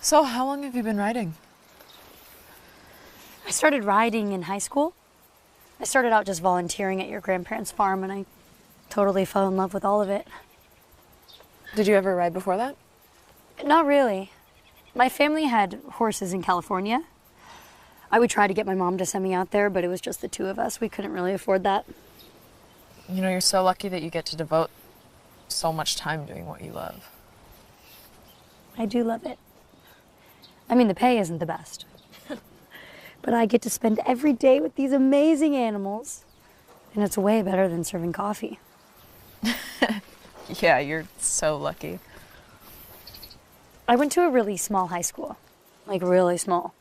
So, how long have you been riding? I started riding in high school. I started out just volunteering at your grandparents' farm, and I totally fell in love with all of it. Did you ever ride before that? Not really. My family had horses in California. I would try to get my mom to send me out there, but it was just the two of us. We couldn't really afford that. You know, you're so lucky that you get to devote so much time doing what you love. I do love it. I mean, the pay isn't the best. But I get to spend every day with these amazing animals. And it's way better than serving coffee. Yeah, you're so lucky. I went to a really small high school. Like, really small.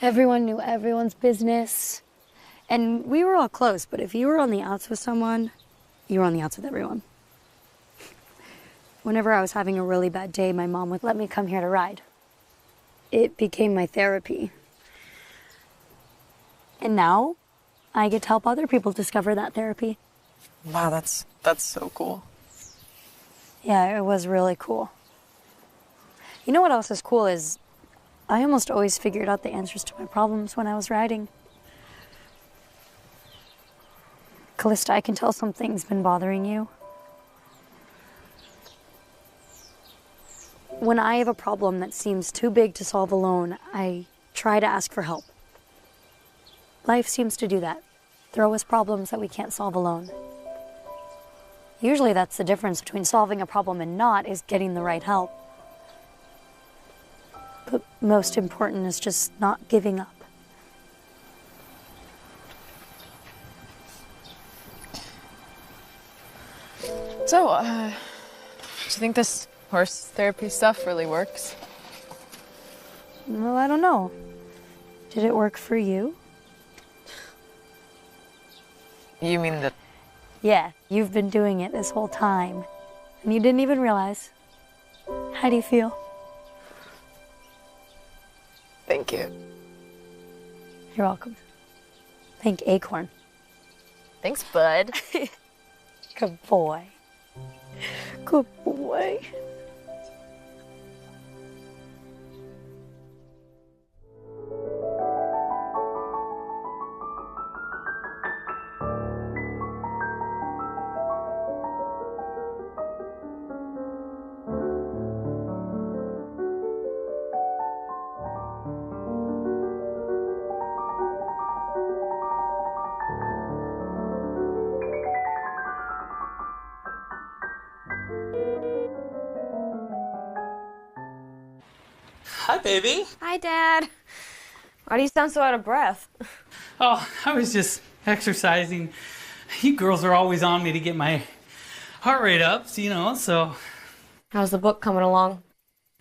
Everyone knew everyone's business. And we were all close, but if you were on the outs with someone, you were on the outs with everyone. Whenever I was having a really bad day, my mom would let me come here to ride. It became my therapy. And now, I get to help other people discover that therapy. Wow, that's so cool. Yeah, it was really cool. You know what else is cool is I almost always figured out the answers to my problems when I was riding. Callista, I can tell something's been bothering you. When I have a problem that seems too big to solve alone, I try to ask for help. Life seems to do that. Throw us problems that we can't solve alone. Usually that's the difference between solving a problem and not, is getting the right help. But most important is just not giving up. So, do you think this horse therapy stuff really works? Well, I don't know. Did it work for you? You mean that? Yeah, you've been doing it this whole time. And you didn't even realize. How do you feel? Thank you. You're welcome. Thank Acorn. Thanks, bud. Good boy. Good boy. Hi, baby. Hi, Dad. Why do you sound so out of breath? Oh, I was just exercising. You girls are always on me to get my heart rate up, so. How's the book coming along?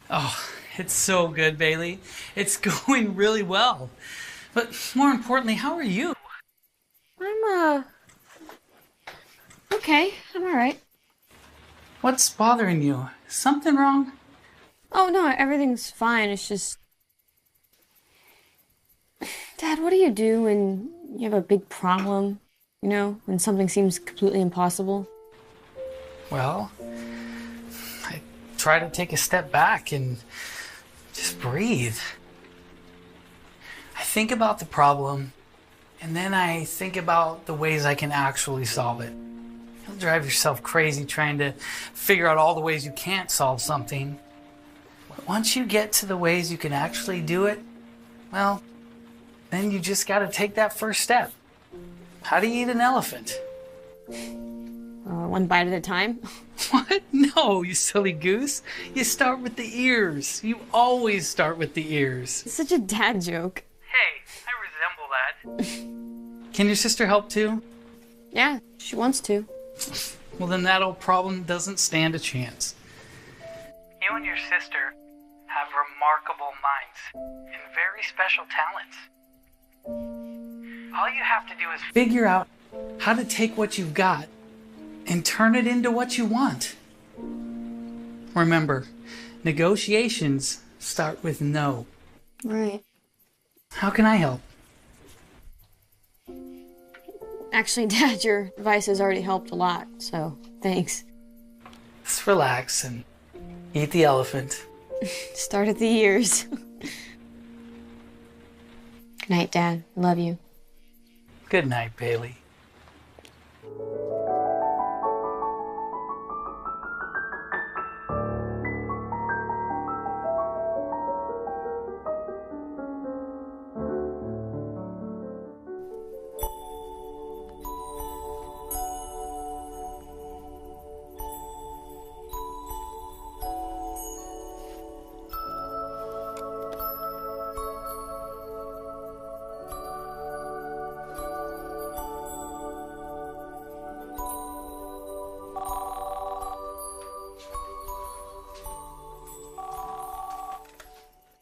Oh, it's so good, Bailey. It's going really well. But more importantly, how are you? I'm, okay. I'm all right. What's bothering you? Is something wrong? Oh, no, everything's fine. It's just... Dad, what do you do when you have a big problem? You know, when something seems completely impossible? Well, I try to take a step back and just breathe. I think about the problem, and then I think about the ways I can actually solve it. You'll drive yourself crazy trying to figure out all the ways you can't solve something. But once you get to the ways you can actually do it, well, then you just got to take that first step. How do you eat an elephant? One bite at a time? What? No, you silly goose. You start with the ears. You always start with the ears. It's such a dad joke. Hey, I resemble that. Can your sister help too? Yeah, she wants to. Well, then that old problem doesn't stand a chance. You and your sister have remarkable minds and very special talents. All you have to do is figure out how to take what you've got and turn it into what you want. Remember, negotiations start with no. Right. How can I help? Actually, Dad, your advice has already helped a lot, so thanks. Let's relax and eat the elephant. Start at the ears. Good night, Dad. I love you. Good night, Bailey.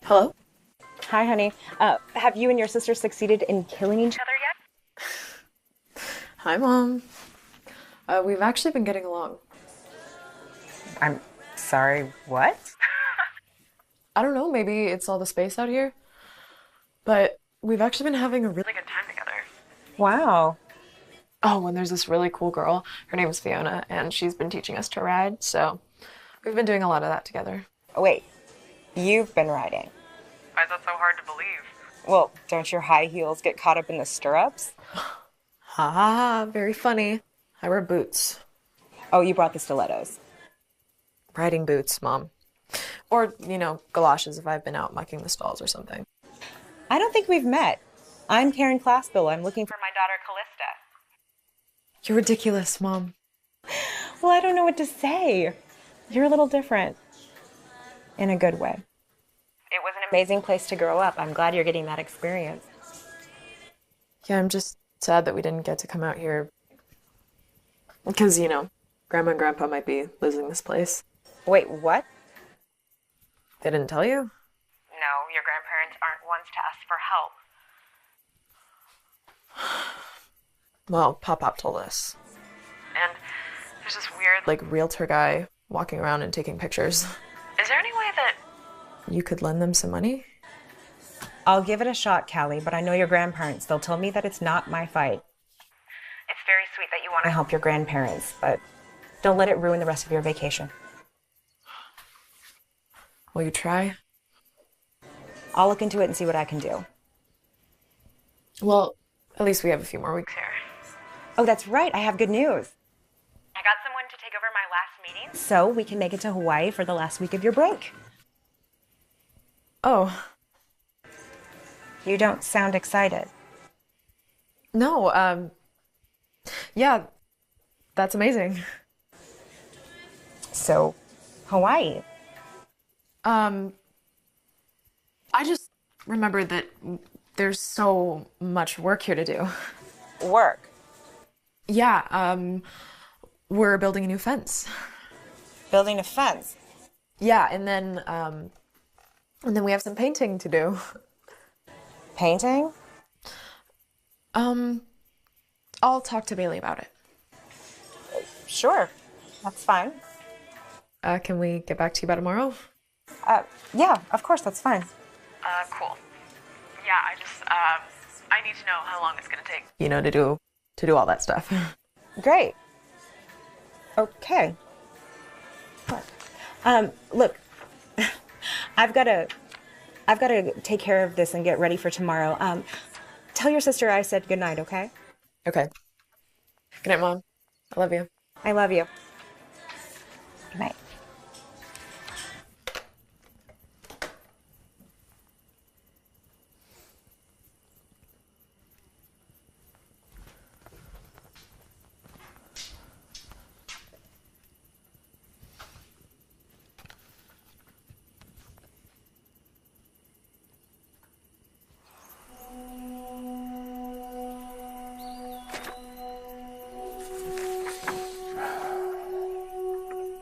Hello? Hi, honey. Have you and your sister succeeded in killing each other yet? Hi, Mom. We've actually been getting along. I'm sorry, what? I don't know, maybe it's all the space out here. But we've actually been having a really good time together. Wow. Oh, and there's this really cool girl. Her name is Fiona, and she's been teaching us to ride, so we've been doing a lot of that together. Oh, wait. You've been riding? Why is that so hard to believe? Well, don't your high heels get caught up in the stirrups? Ha ha ha, very funny. I wear boots. Oh, you brought the stilettos. Riding boots, Mom. Or, galoshes if I've been out mucking the stalls or something. I don't think we've met. I'm Karen Classbill. I'm looking for my daughter, Callista. You're ridiculous, Mom. Well, I don't know what to say. You're a little different. In a good way. It was an amazing place to grow up. I'm glad you're getting that experience. Yeah, I'm just sad that we didn't get to come out here. Because, Grandma and Grandpa might be losing this place. Wait, what? They didn't tell you? No, your grandparents aren't ones to ask for help. Well, Pop told us. And there's this weird, realtor guy walking around and taking pictures. Is there any way that... You could lend them some money? I'll give it a shot, Callie, but I know your grandparents. They'll tell me that it's not my fight. It's very sweet that you want I help your grandparents, but don't let it ruin the rest of your vacation. Will you try? I'll look into it and see what I can do. Well, at least we have a few more weeks here. Oh, that's right. I have good news. I got someone to take over my last meeting. So we can make it to Hawaii for the last week of your break. Oh. You don't sound excited. No, yeah, that's amazing. So, Hawaii. I just remembered that there's so much work here to do. Work? Yeah, we're building a new fence. Building a fence? Yeah, and then we have some painting to do. Painting? I'll talk to Bailey about it. Sure, that's fine. Can we get back to you by tomorrow? Yeah, of course, that's fine. Cool. Yeah, I need to know how long it's gonna take. To do all that stuff. Great. Okay. Look, I've got to take care of this and get ready for tomorrow. Tell your sister I said good night, okay? Okay. Good night, Mom. I love you. I love you. Good night.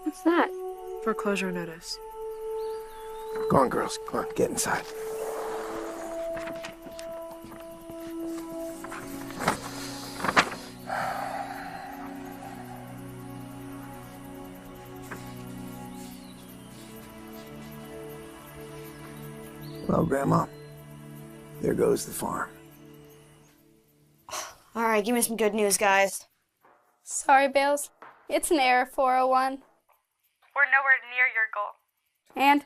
What's that? Foreclosure notice. Go on, girls. Come on, get inside. Well, Grandma, there goes the farm. All right, give me some good news, guys. Sorry, Bales. It's an error, 401. We're nowhere near your goal. And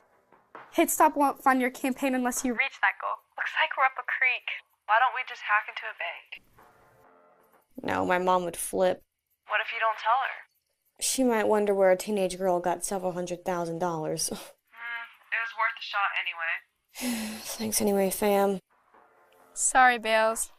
Hit Stop won't fund your campaign unless you Reach that goal. Looks like we're up a creek. Why don't we just hack into a bank? No, my mom would flip. What if you don't tell her? She might wonder where a teenage girl got several $100,000. It was worth a shot anyway. Thanks anyway, fam. Sorry, Bales.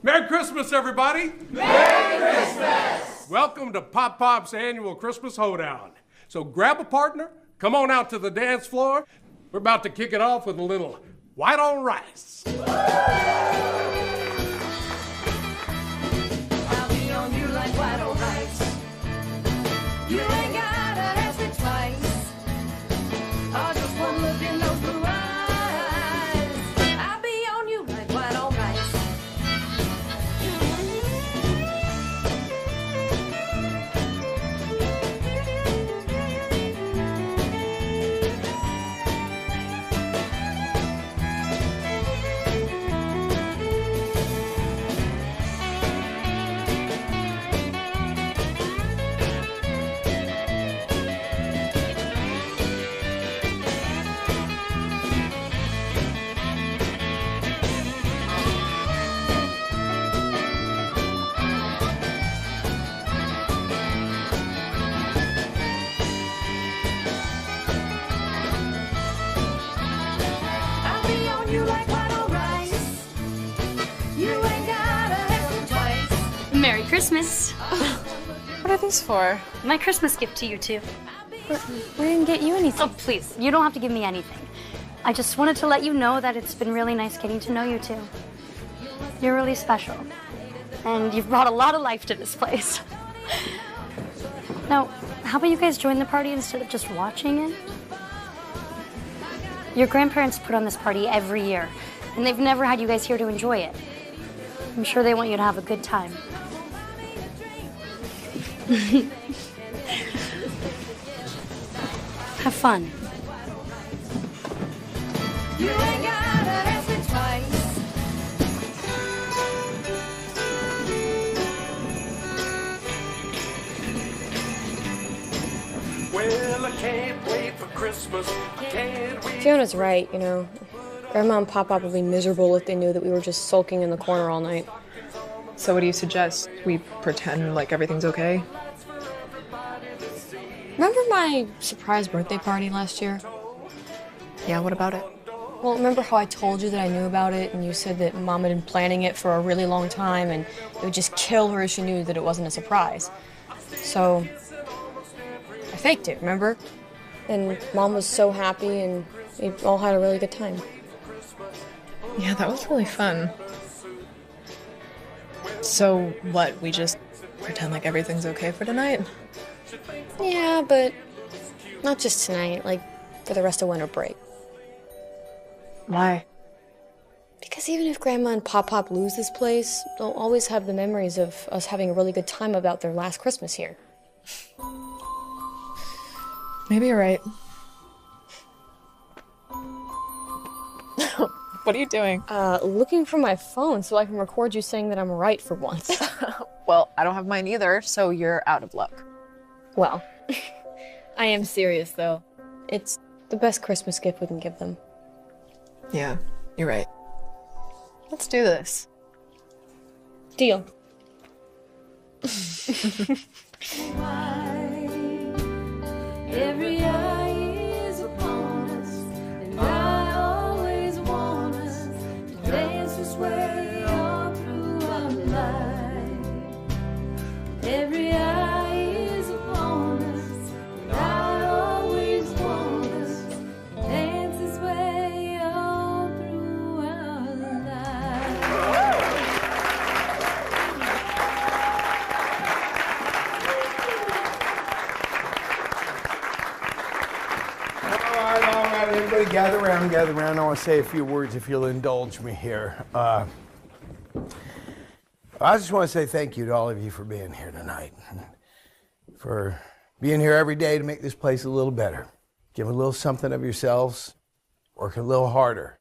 Merry Christmas, everybody! Merry Christmas! Welcome to Pop Pop's annual Christmas Hoedown. So grab a partner, come on out to the dance floor. We're about to kick it off with a little white on rice. I'll be on you like white on rice. Christmas. What are these for? My Christmas gift to you two. We didn't get you anything. Oh, please, you don't have to give me anything. I just wanted to let you know that it's been really nice getting to know you two. You're really special. And you've brought a lot of life to this place. Now, how about you guys join the party instead of just watching it? Your grandparents put on this party every year, and they've never had you guys here to enjoy it. I'm sure they want you to have a good time. Have fun. You ain't gotta ask me twice. Well, I can't wait for Christmas. I can't wait. Fiona's right, you know. Grandma and Pop-Pop would be miserable if they knew that we were just sulking in the corner all night. So what do you suggest? We pretend like everything's okay? Remember my surprise birthday party last year? Yeah, what about it? Well, remember how I told you that I knew about it and you said that Mom had been planning it for a really long time and it would just kill her if she knew that it wasn't a surprise. So, I faked it, remember? And Mom was so happy and we all had a really good time. Yeah, that was really fun. So what, we just pretend like everything's okay for tonight? Yeah, but not just tonight, like for the rest of winter break. Why? Because even if Grandma and Pop-Pop lose this place, they'll always have the memories of us having a really good time about their last Christmas here. Maybe you're right. What are you doing? Looking for my phone so I can record you saying that I'm right for once. Well, I don't have mine either, so you're out of luck. Well, I am serious though. It's the best Christmas gift we can give them. Yeah, you're right. Let's do this. Deal. Every eye is upon us, and I always want us to dance this way all through our life. Every eye is upon us, and I always want us to dance this way all through our life. All right, everybody gather around, gather around. I want to say a few words if you'll indulge me here. I just want to say thank you to all of you for being here tonight, for being here every day to make this place a little better. Give a little something of yourselves, working a little harder.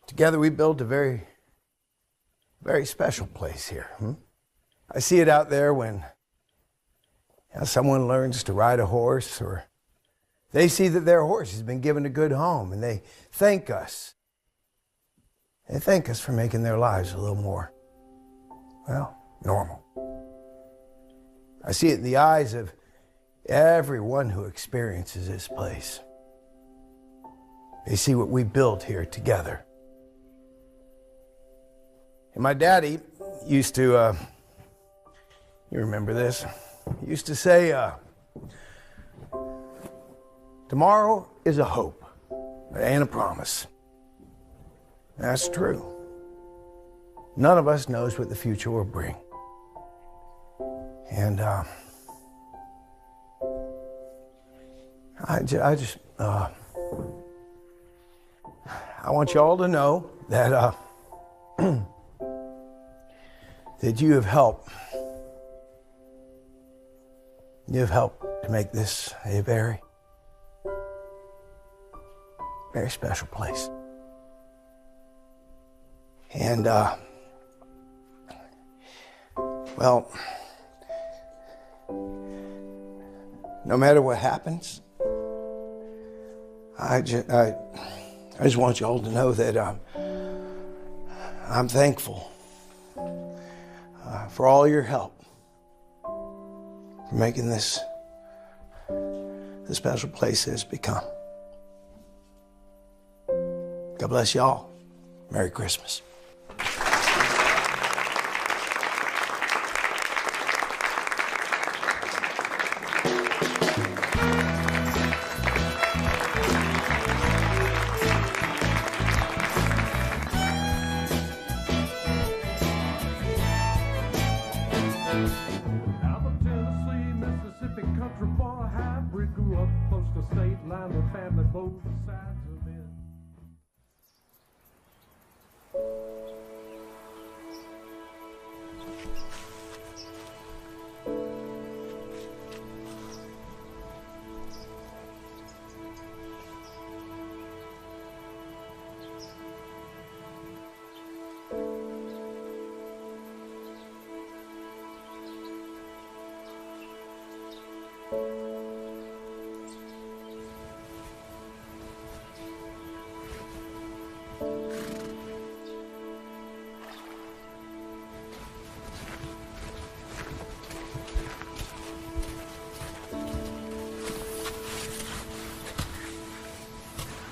Together we built a very, very special place here. I see it out there when someone learns to ride a horse, or they see that their horse has been given a good home, and they thank us. They thank us for making their lives a little more, well, normal. I see it in the eyes of everyone who experiences this place. They see what we built here together. And my daddy used to, you remember this, he used to say, tomorrow is a hope, but ain't a promise. That's true. None of us knows what the future will bring. And I want you all to know that that you have helped. You have helped to make this a very, very special place. And well, no matter what happens, I just want you all to know that I'm thankful for all your help, for making this the special place it has become. God bless y'all. Merry Christmas. I'm a Tennessee, Mississippi country boy, hybrid. Grew up close to state line with family both sides of it.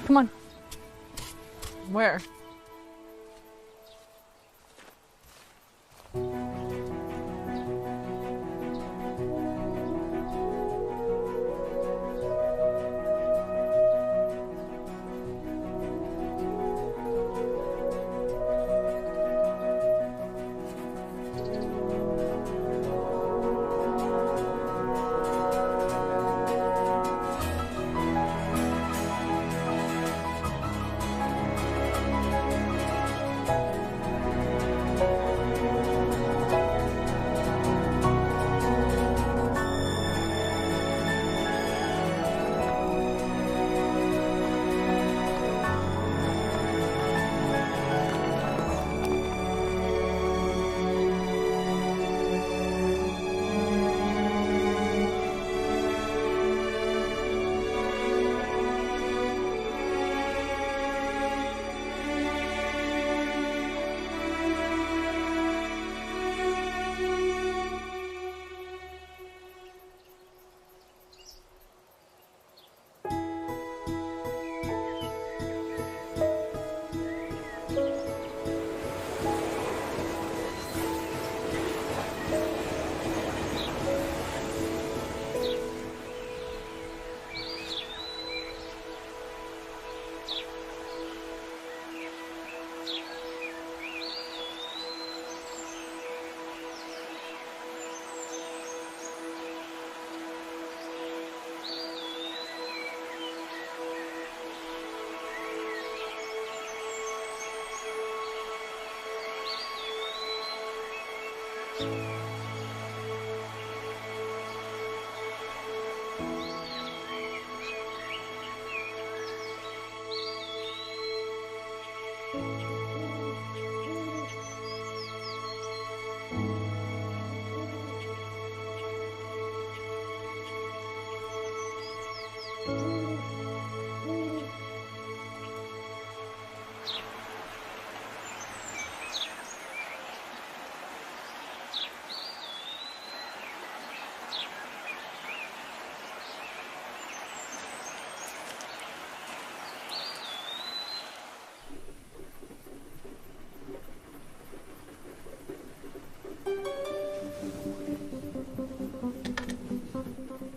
Come on. Where?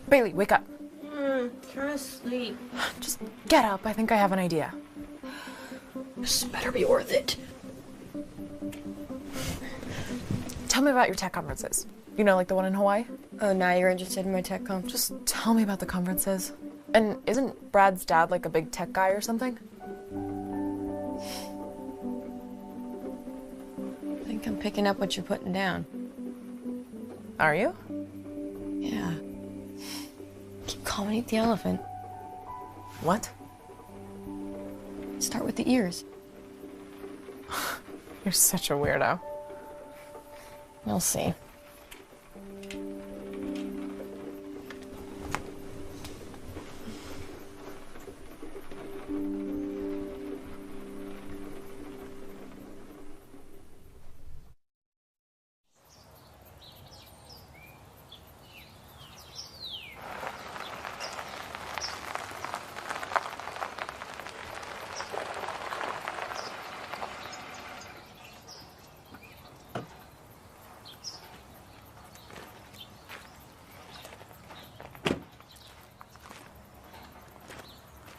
Bailey, wake up. Trying to sleep. Just get up. I think I have an idea. This better be worth it. Tell me about your tech conferences. You know, like the one in Hawaii? Oh, now you're interested in my tech conf? Just tell me about the conferences. And isn't Brad's dad like a big tech guy or something? I think I'm picking up what you're putting down. Are you? Yeah. Keep calm and eat the elephant. What? Start with the ears. You're such a weirdo. We'll see.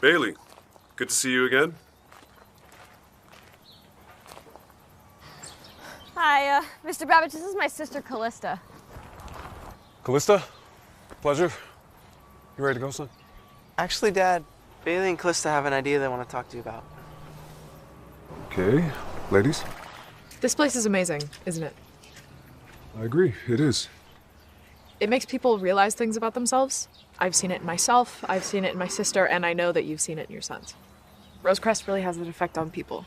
Bailey, good to see you again. Hi, Mr. Babbage, this is my sister Callista. Callista, pleasure. You ready to go, son? Actually, Dad, Bailey and Callista have an idea they want to talk to you about. Okay, ladies. This place is amazing, isn't it? I agree, it is. It makes people realize things about themselves. I've seen it in myself, I've seen it in my sister, and I know that you've seen it in your sons. Rosecrest really has an effect on people.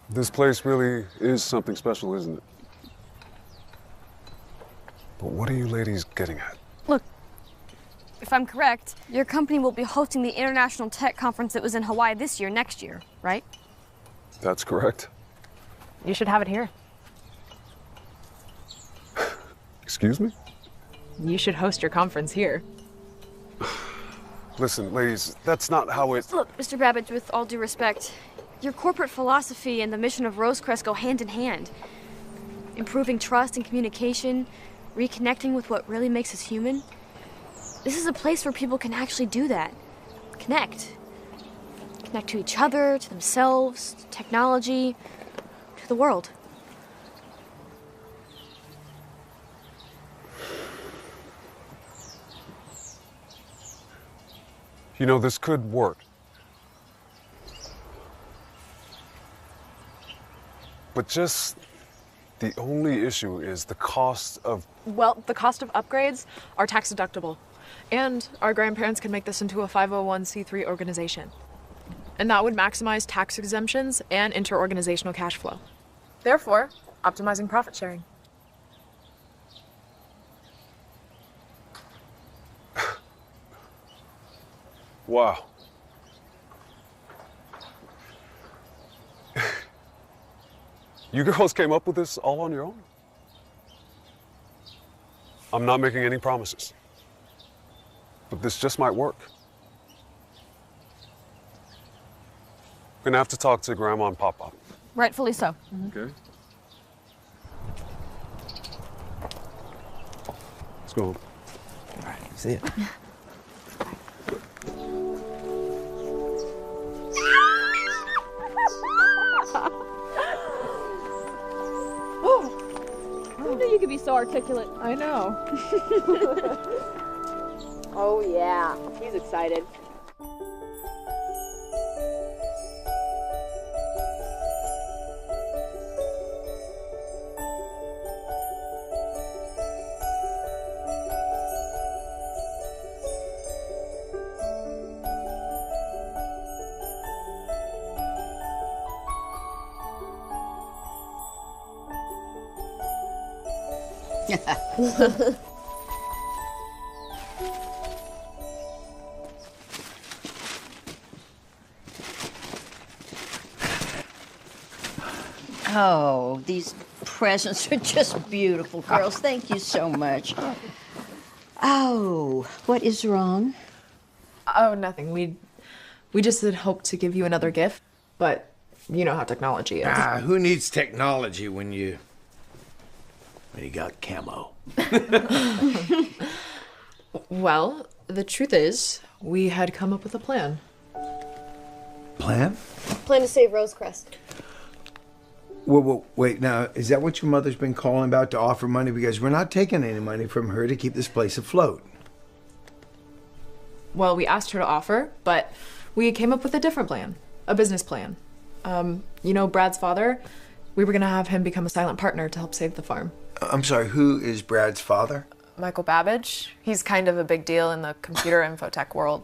This place really is something special, isn't it? But what are you ladies getting at? Look, if I'm correct, your company will be hosting the International Tech Conference that was in Hawaii this year, next year, right? That's correct. You should have it here. Excuse me? You should host your conference here. Listen, ladies, that's not how it... Look, Mr. Babbage, with all due respect, your corporate philosophy and the mission of Rosecrest go hand in hand. Improving trust and communication, reconnecting with what really makes us human. This is a place where people can actually do that. Connect. Connect to each other, to themselves, to technology, to the world. You know, this could work. But just the only issue is the cost of... Well, the cost of upgrades are tax deductible. And our grandparents can make this into a 501c3 organization. And that would maximize tax exemptions and inter-organizational cash flow. Therefore, optimizing profit sharing. Wow. You girls came up with this all on your own? I'm not making any promises, but this just might work. Gonna have to talk to Grandma and Papa. Rightfully so. Okay. Let's go home. All right, see ya. Who knew you could be so articulate? I know. Oh, yeah. He's excited. Oh, these presents are just beautiful, girls. Thank you so much. Oh, what is wrong? Oh, nothing. We just had hoped to give you another gift, but you know how technology is. Who needs technology when you got camo? Well, the truth is, we had come up with a plan. Plan? Plan to save Rosecrest. Well, wait, now, is that what your mother's been calling about, to offer money? Because we're not taking any money from her to keep this place afloat. Well, we asked her to offer, but we came up with a different plan, a business plan. You know, Brad's father, we were gonna have him become a silent partner to help save the farm. I'm sorry, who is Brad's father? Michael Babbage. He's kind of a big deal in the computer infotech world.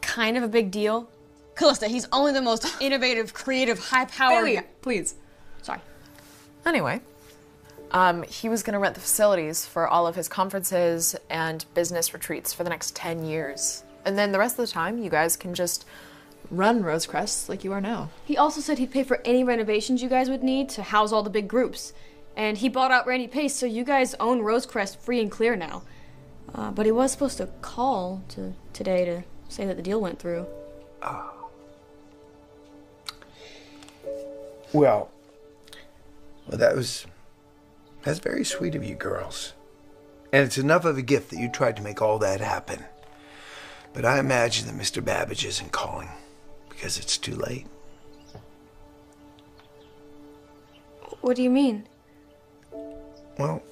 Kind of a big deal? Callista, he's only the most innovative, creative, high-powered... Bailey, please. Sorry. Anyway, he was gonna rent the facilities for all of his conferences and business retreats for the next 10 years. And then the rest of the time, you guys can just run Rosecrest like you are now. He also said he'd pay for any renovations you guys would need to house all the big groups. And he bought out Randy Pace, so you guys own Rosecrest free and clear now. But he was supposed to call today to say that the deal went through. Well, that's very sweet of you girls. And it's enough of a gift that you tried to make all that happen. But I imagine that Mr. Babbage isn't calling because it's too late. What do you mean? Well,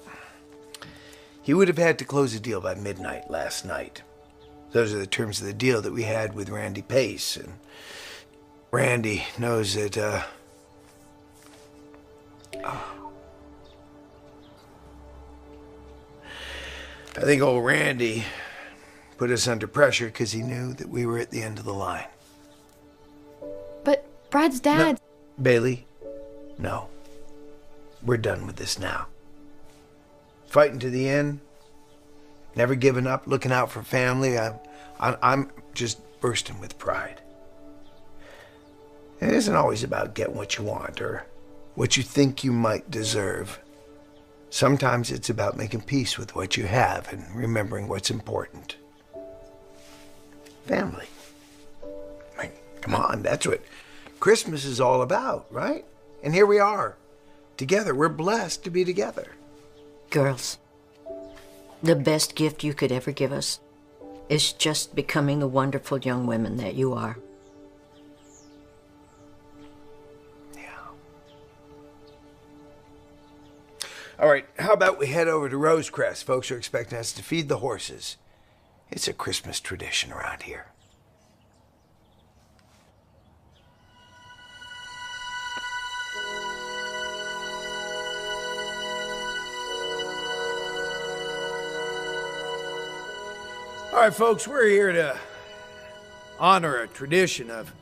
He would have had to close the deal by midnight last night. Those are the terms of the deal that we had with Randy Pace. And Randy knows that, I think old Randy put us under pressure because he knew that we were at the end of the line. But Brad's dad... No, Bailey, no. We're done with this now. Fighting to the end, never giving up, looking out for family. I'm just bursting with pride. It isn't always about getting what you want or what you think you might deserve. Sometimes it's about making peace with what you have and remembering what's important. Family. I mean, come on, that's what Christmas is all about, right? And here we are, together. We're blessed to be together. Girls, the best gift you could ever give us is just becoming the wonderful young women that you are. All right, how about we head over to Rosecrest? Folks are expecting us to feed the horses. It's a Christmas tradition around here. All right, folks, we're here to honor a tradition of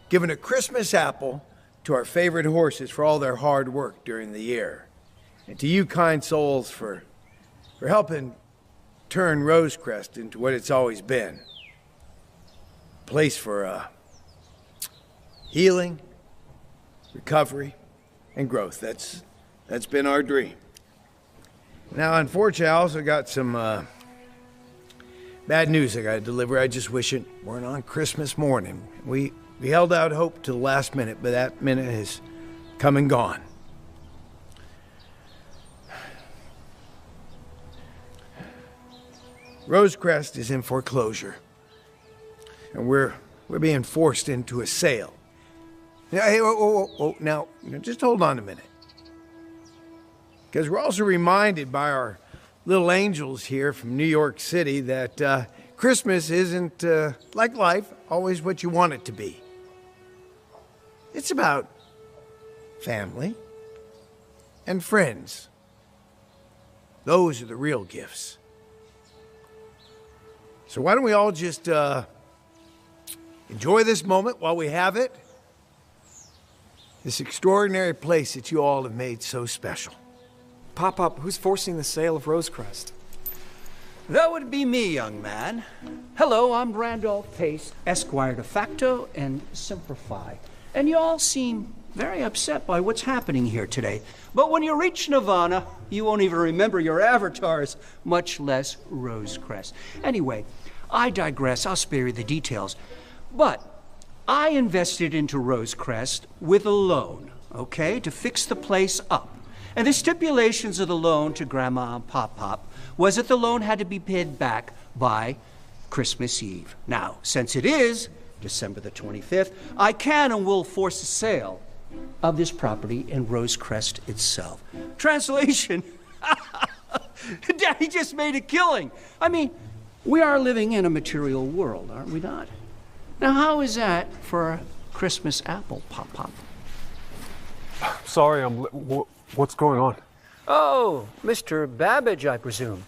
giving a Christmas apple to our favorite horses for all their hard work during the year. And to you kind souls for helping turn Rosecrest into what it's always been. A place for healing, recovery, and growth. That's been our dream. Now, unfortunately, I also got some bad news I gotta deliver. I just wish it weren't on Christmas morning. We held out hope till the last minute, but that minute has come and gone. Rosecrest is in foreclosure, and we're being forced into a sale. Now, hey, now, just hold on a minute. Because we're also reminded by our little angels here from New York City that Christmas isn't, like life, always what you want it to be. It's about family and friends. Those are the real gifts. So why don't we all just enjoy this moment while we have it? This extraordinary place that you all have made so special. Pop-Up, who's forcing the sale of Rosecrest? That would be me, young man. Hello, I'm Randolph Pace, Esquire de facto and Simplify. And you all seem very upset by what's happening here today. But when you reach Nirvana, you won't even remember your avatars, much less Rosecrest. Anyway, I digress. I'll spare you the details. But I invested into Rosecrest with a loan, okay, to fix the place up. And the stipulations of the loan to Grandma and Pop-Pop was that the loan had to be paid back by Christmas Eve. Now, since it is December the 25th, I can and will force a sale of this property in Rosecrest itself. Translation, Daddy just made a killing. I mean, we are living in a material world, aren't we not? Now, how is that for a Christmas apple, Pop-Pop? Sorry, what's going on? Oh, Mr. Babbage, I presume.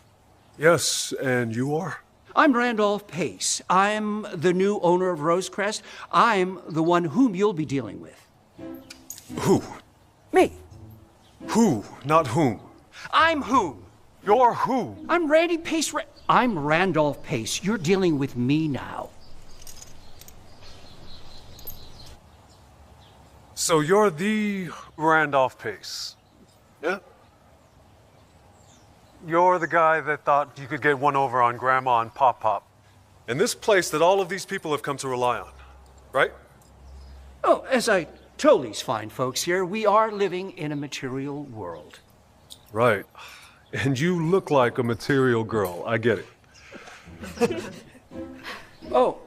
Yes, and you are? I'm Randolph Pace. I'm the new owner of Rosecrest. I'm the one whom you'll be dealing with. Who? Me. Who, not whom? I'm whom? You're who? I'm Randy Pace. I'm Randolph Pace. You're dealing with me now. So you're the Randolph Pace, yeah? You're the guy that thought you could get one over on Grandma and Pop-Pop. And this place that all of these people have come to rely on, right? Oh, as I told these fine folks here, we are living in a material world. Right. And you look like a material girl. I get it. Oh,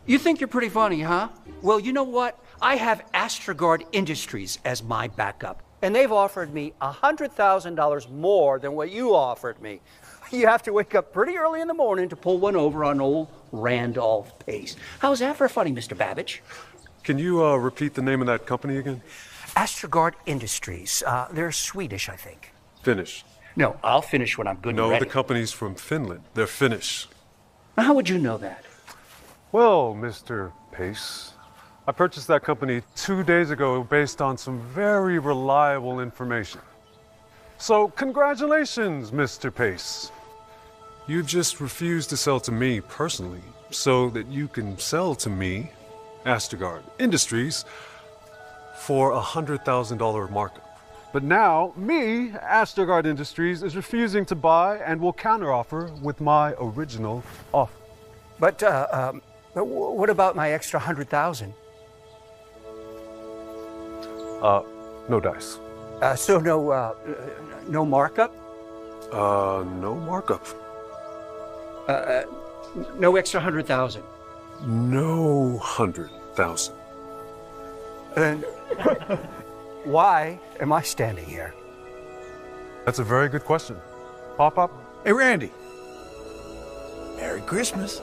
you think you're pretty funny, huh? Well, you know what? I have Astrogard Industries as my backup. And they've offered me $100,000 more than what you offered me. You have to wake up pretty early in the morning to pull one over on old Randolph Pace. How's that for funny, Mr. Babbage? Can you repeat the name of that company again? Astrogard Industries. They're Swedish, I think. Finnish. No, I'll finish when I'm good and No, ready. the company's from Finland. They're Finnish. Now, how would you know that? Well, Mr. Pace, I purchased that company 2 days ago based on some very reliable information. So, congratulations, Mr. Pace. You just refused to sell to me personally, so that you can sell to me, Astrogard Industries, for a $100,000 markup. But now, me, Astrogard Industries, is refusing to buy and will counteroffer with my original offer. But what about my extra 100,000? No dice. So no markup? No markup. No extra 100,000. No 100,000. Then why am I standing here? That's a very good question. Pop-Pop? Hey, Randy. Merry Christmas.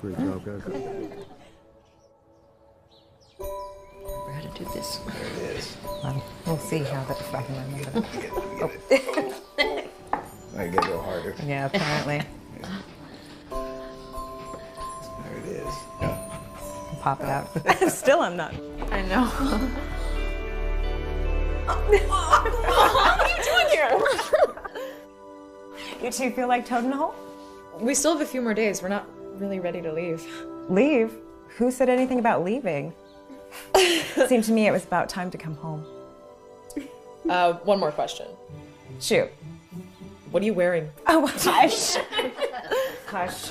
Great job, guys. We're going to do this. There it is. We'll see how that if I can remember. Oh. I gotta go harder. Yeah, apparently. There it is. Pop it out. Still, I'm not. I know. What are you doing here? You two feel like Toad in a Hole? We still have a few more days. We're not really ready to leave. Leave? Who said anything about leaving? It seemed to me it was about time to come home. One more question. Shoot. What are you wearing? Oh, hush. Hush.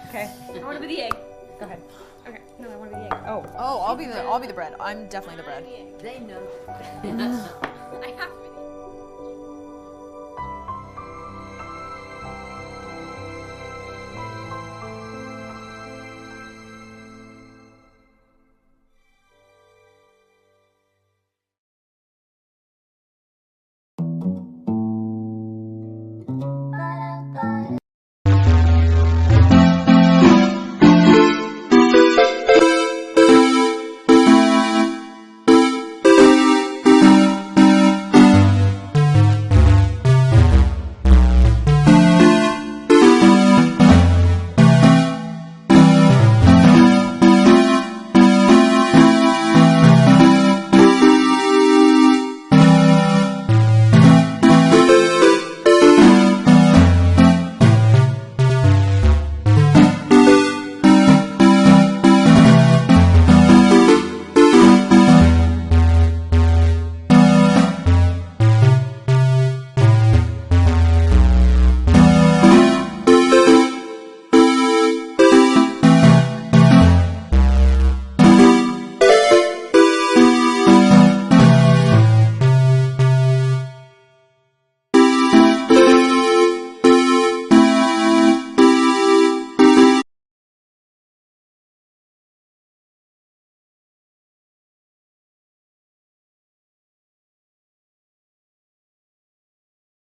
Okay. I want to be the egg. Go ahead. Okay. No, I want to be the egg. Oh. Oh, I'll be the bread. I'm definitely the bread. They know. I have